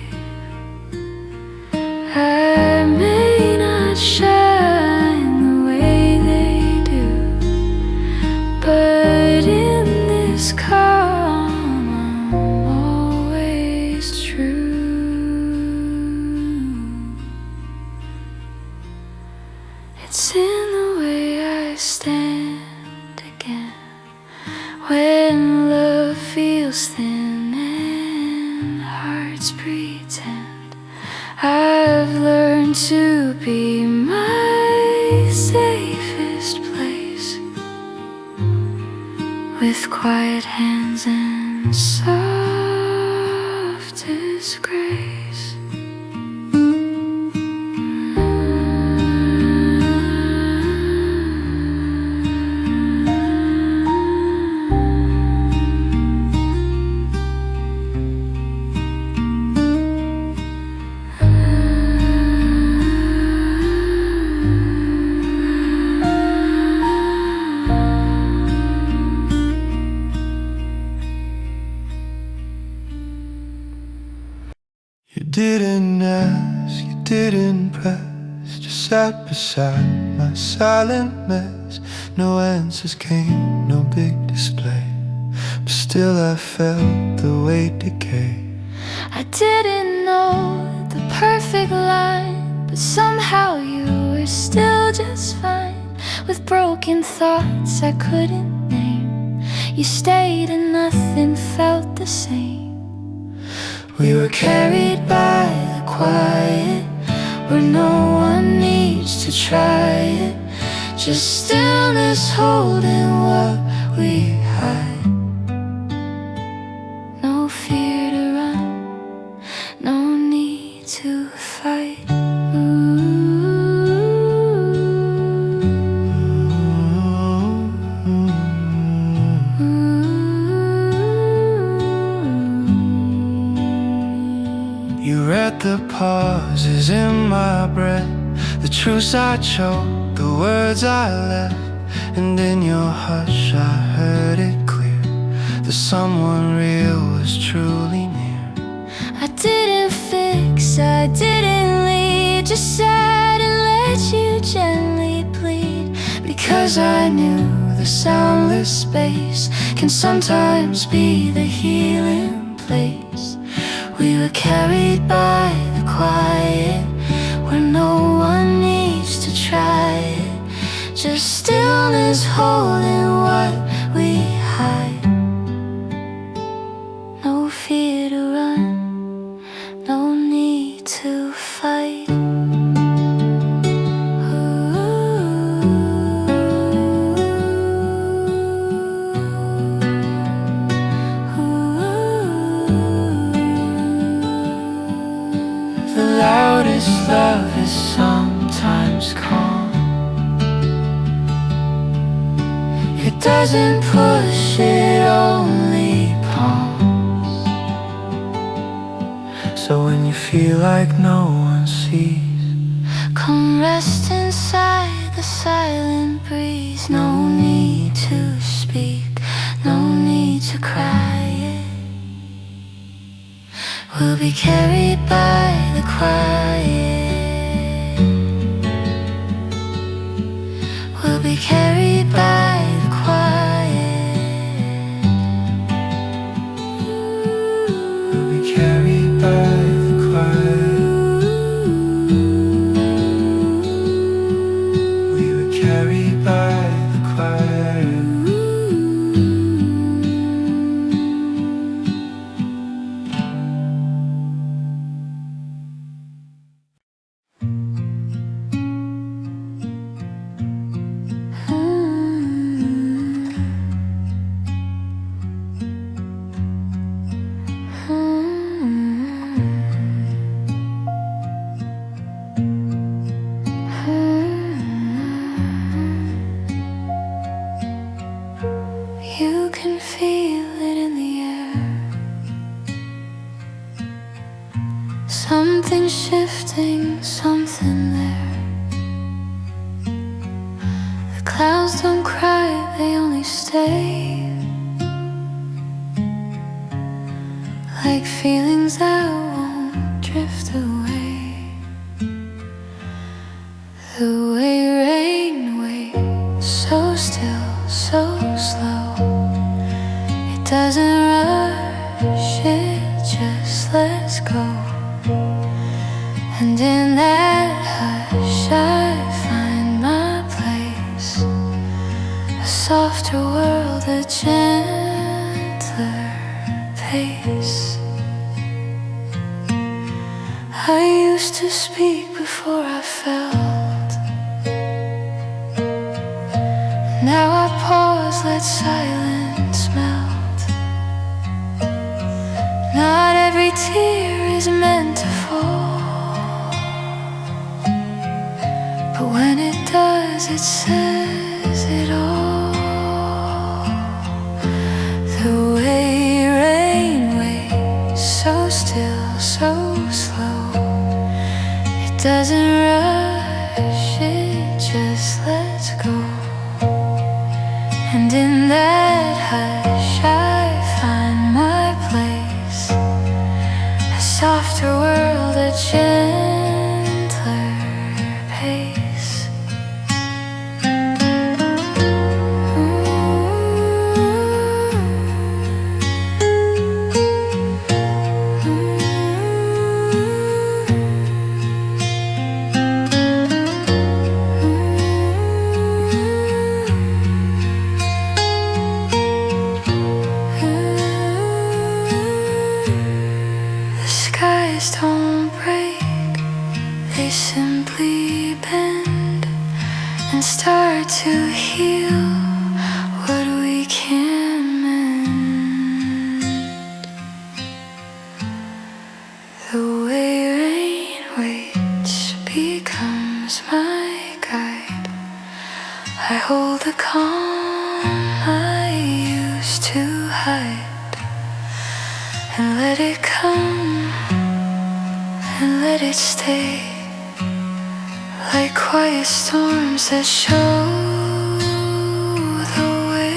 I may not shine the way they do, but in this calm I'm always true. It's in the way I stand again when love feels thin and hearts pretend. I've learned to be my safest place, with quiet hands and softest grace. You didn't ask, you didn't press, just sat beside my silent mess. No answers came, no big display, but still I felt the weight decay. I didn't know the perfect line, but somehow you were still just fine. With broken thoughts I couldn't name, you stayed and nothing felt the same. We were carried by the quiet, where no one needs to try it. Just stillness holding what we hide. No fear to run, no need to fight. You read the pauses in my breath, the truths I choked, the words I left. And in your hush I heard it clear, that someone real was truly near. I didn't fix, I didn't lead, just sat and let you gently plead. Because I knew the soundless space can sometimes be the healing place. We were carried by the quiet, where no one needs to try it. Just stillness holding what we hide. No fear to run, no need to fight. The loudest love is sometimes calm. It doesn't push, it only palms. So when you feel like no one sees, Come rest inside the silent breeze. No need to speak, no need to cry it. We'll be carried by the quiet. We'll be carried by the quiet. we'll be carried by the quiet. We were carried by the quiet. You can feel it in the air. Something shifting, something there. The clouds don't cry, they only stay. Like feelings that won't drift away. The way rain waits, so still, so slow. It doesn't rush, it just lets go. And in that hush I find my place. A softer world, a gentler pace. I used to speak before I felt. Now I pause, let silence melt. Not every tear is meant to fall, but when it does, it says it all. The way rain waits, so still, so slow. It doesn't rush, it just lets go. And in that hush I find my place. A softer world, a gentler pace. can't mend. The way rain waits becomes my guide. I hold the calm I used to hide, and let it come and let it stay, like quiet storms that show the way.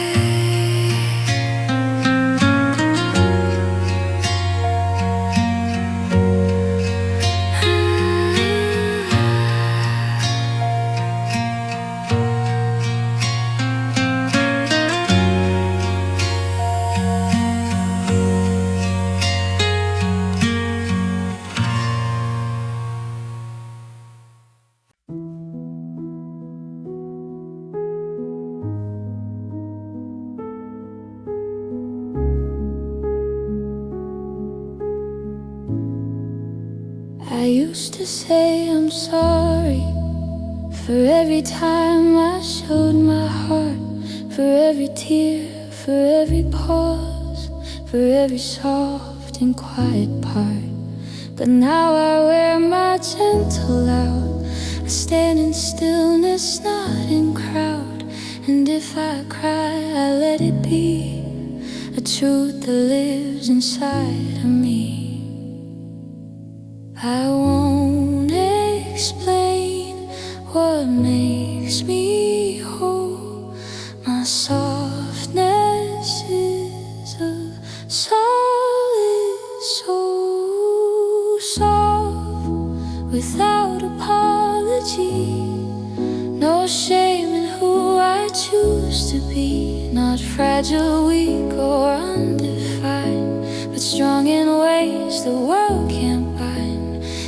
I used to say I'm sorry for every time I showed my heart, for every tear, for every pause, for every soft and quiet part. But now I wear my gentle out. I stand in stillness, not in crowd. And if I cry, I let it be a truth that lives inside of me. I won't explain what makes me whole. My softness is a solid soul, soft without apology. No shame in who I choose to be. Not fragile, weak, or undefined, but strong in ways the world can't bind.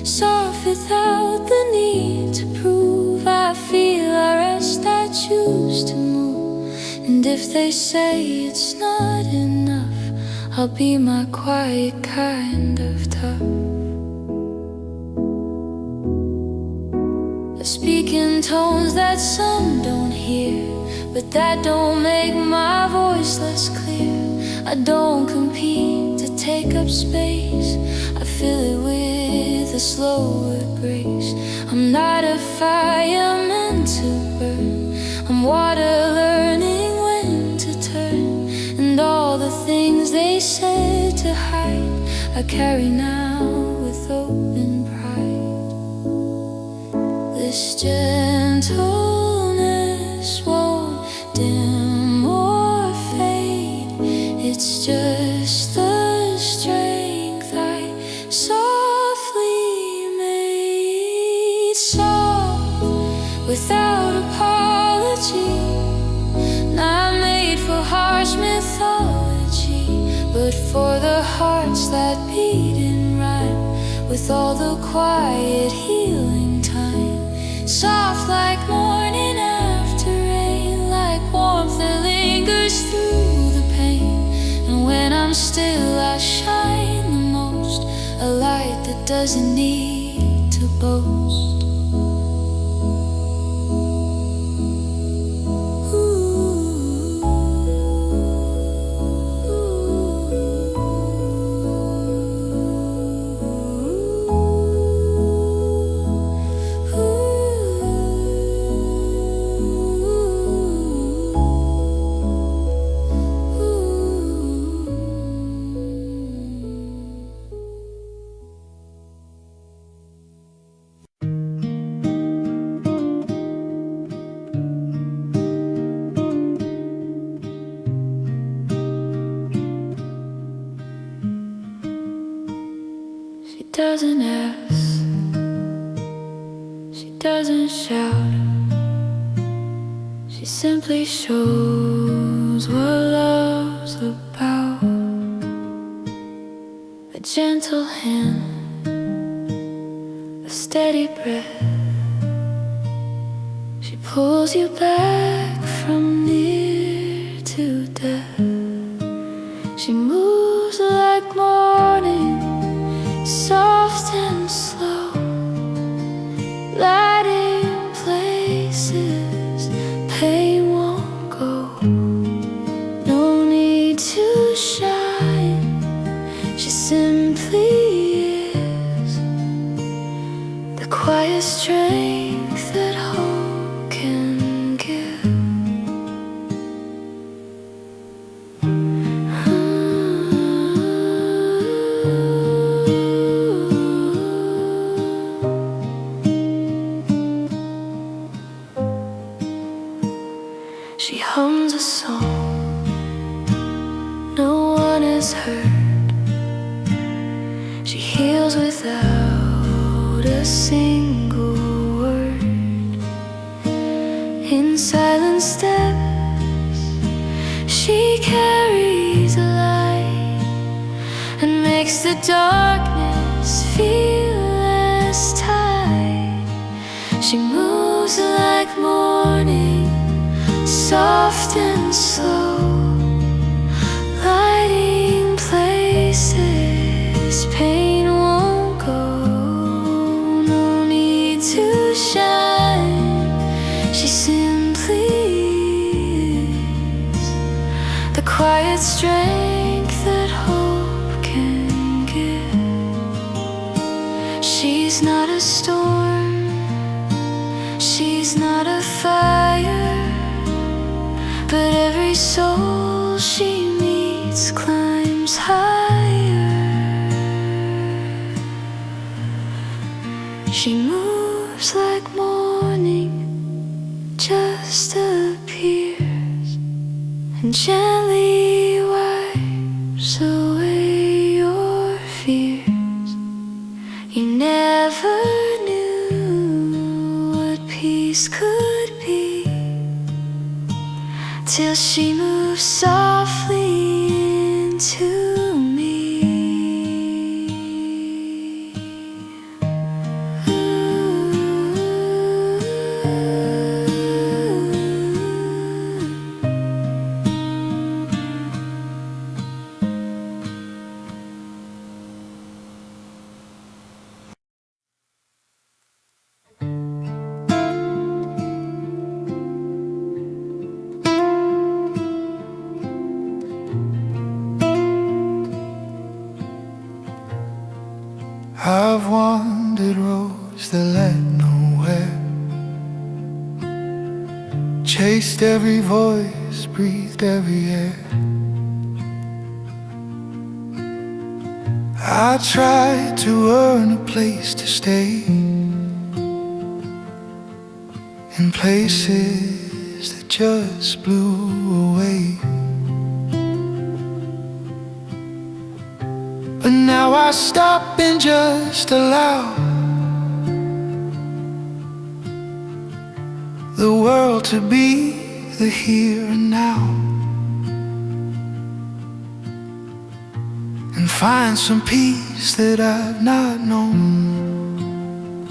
Soft without the need to prove. I feel, I rest, I choose to move. And if they say it's not enough, I'll be my quiet kind of tough. I speak in tones that some don't hear, but that don't make my voice less clear. I don't compete to take up space. I fill it with a slower grace. I'm not a fire meant to burn. I'm water learning when to turn. And all the things they said to hide, I carry now with open pride. This gentleness won't dim or fade. It's just the strength I softly made. Soft without apology, not made for harsh mythology, but for the hearts that beat in rhyme, with all the quiet healing time. Soft like morning after rain, like warmth that lingers through the pain. And when I'm still, I shine the most, a light that doesn't need to boast. She doesn't ask, she doesn't shout, she simply shows what love's about. A gentle hand, a steady breath, she pulls you back from near to death. She moves like morning, soft and slow, lighting places pain won't go. No song. No one is hurt. She heals without a single word. In silent steps, she carries a light and makes the darkness feel less tight. She moves like morning, soft and slow, lighting places pain won't go. No need to shine, she simply is the quiet strength that hope can give. She's not a storm, she's not a fire, but every soul she meets climbs higher. She moves like morning, just appears and gently wipes away your fears. You never knew what peace could be till she moves softly into me. I've wandered roads that led nowhere, chased every voice, breathed every air. I tried to earn a place to stay in places that just blew away. But now I stop and just allow the world to be the here and now, and find some peace that I've not known,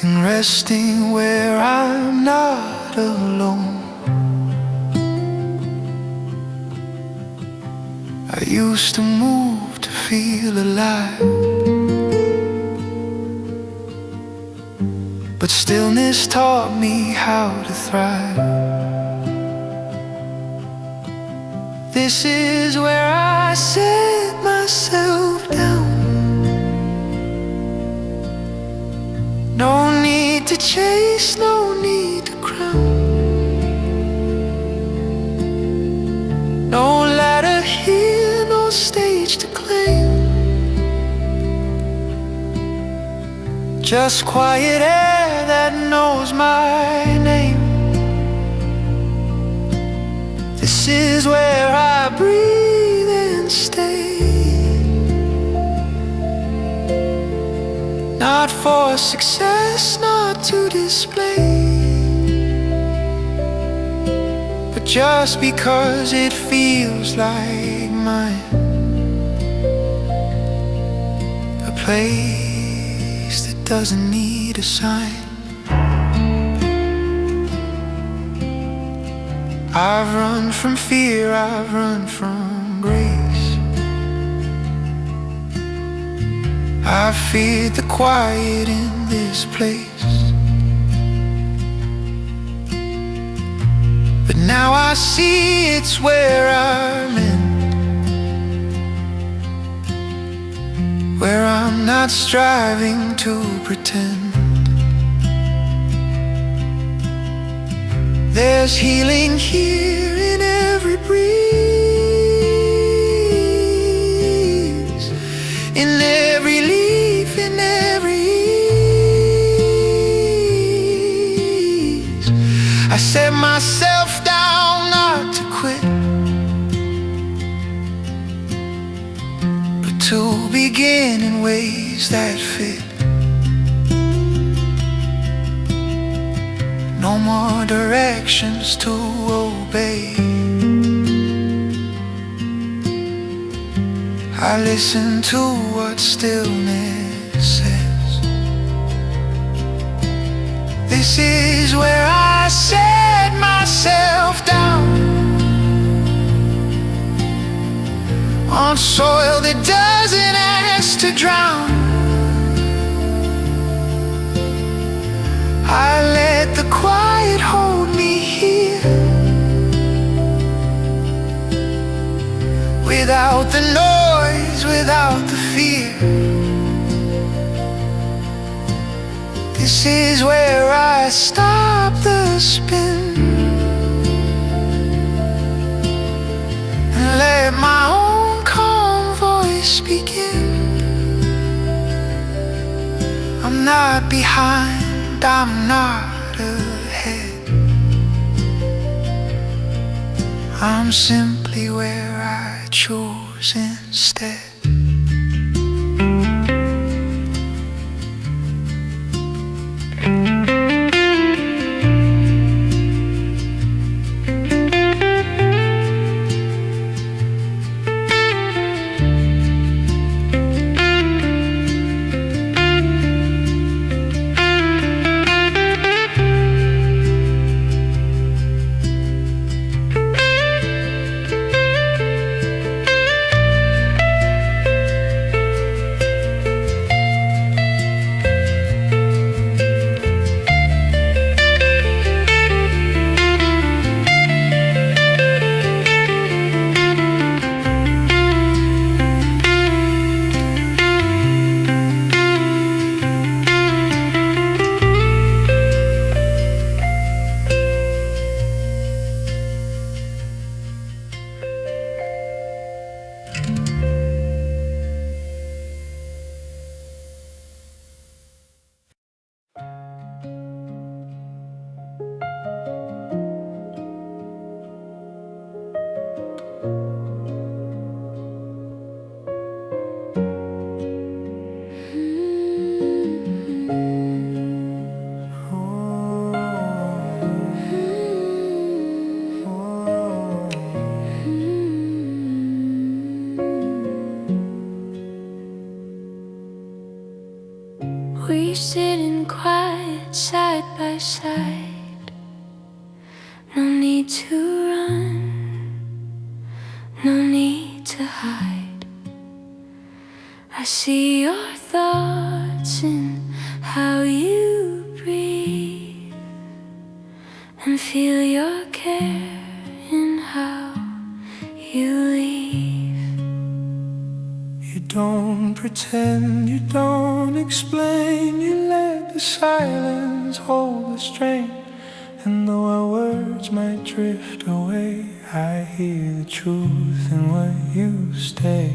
in resting where I'm not alone. I used to move to feel alive, but stillness taught me how to thrive. This is where I set myself down. No need to chase, no need to crown, no ladder here, no stage to claim, just quiet air that knows my name. This is where I breathe and stay, not for success, not to display, but just because it feels like mine. A place that doesn't need a sign. I've run from fear, I've run from grace. I've feared the quiet in this place, but now I see it's where I'm meant, where I'm not striving to pretend. There's healing here in every breeze, in every leaf, in every ease. I set myself down begin in ways that fit. No more directions to obey. I listen to what stillness says. This is where I set myself down on soil that doesn't ask to drown. I let the quiet hold me here, without the noise, without the fear. This is where I stop the spin and let my own calm voice begin. I'm not behind, I'm not ahead. I'm simply where I chose instead. We sit in quiet side by side. No need to run, no need to hide. I see your thoughts in how you breathe, and feel your care in how you leave. You don't pretend, you don't explain. You let the silence hold the strain. And though our words might drift away, I hear the truth in what you say.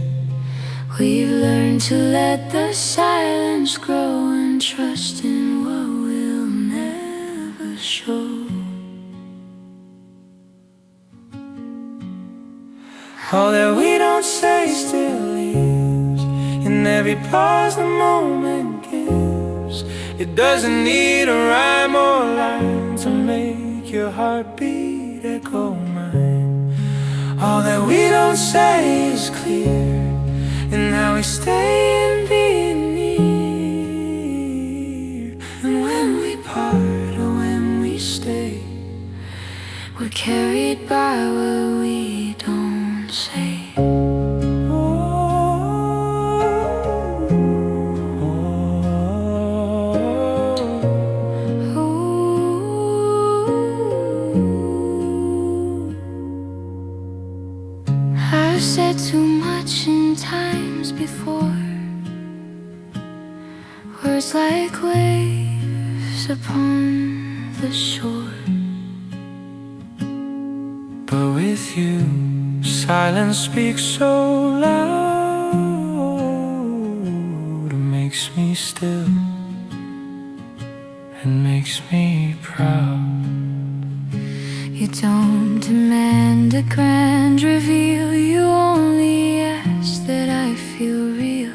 We've learned to let the silence grow and trust in what we'll never show. All that we don't say still lives in every pause the moment gives. It doesn't need a rhyme or line to make your heartbeat echo mine. All that we don't say is clear in how we stay and be near. And when we part or when we stay, We're carried by what we don't say. I've said too much in times before. Words like waves upon the shore. but with you, silence speaks so loud. It makes me still and makes me proud. You don't demand a grand reveal. You only ask that I feel real,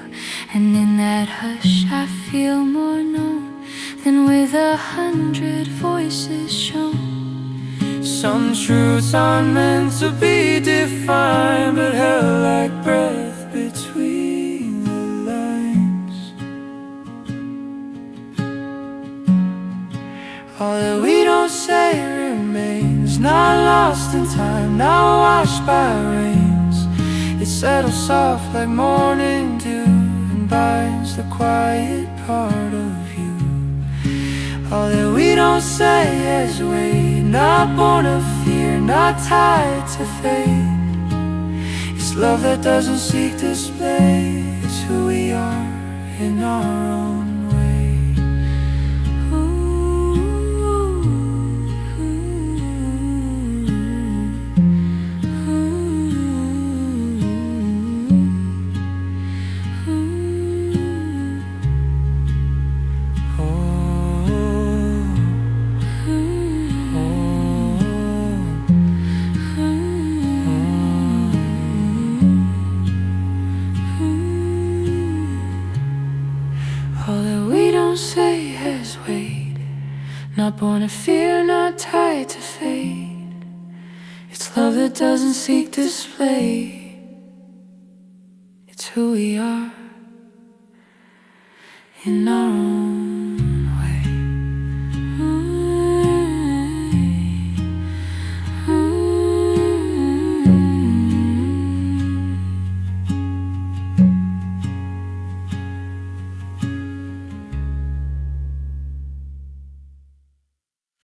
truths aren't meant to be defined, but held like breath between the lines. All that we don't say remains, not lost in time, not washed by rains. It settles soft like morning dew and binds the quiet part of you. All that we don't say is weight, not born of fear, not tied to fate. It's love that doesn't seek display. It's who we are in our own way. All that we don't say has weight, not born of fear, not tied to fate. It's love that doesn't seek display. It's who we are in our own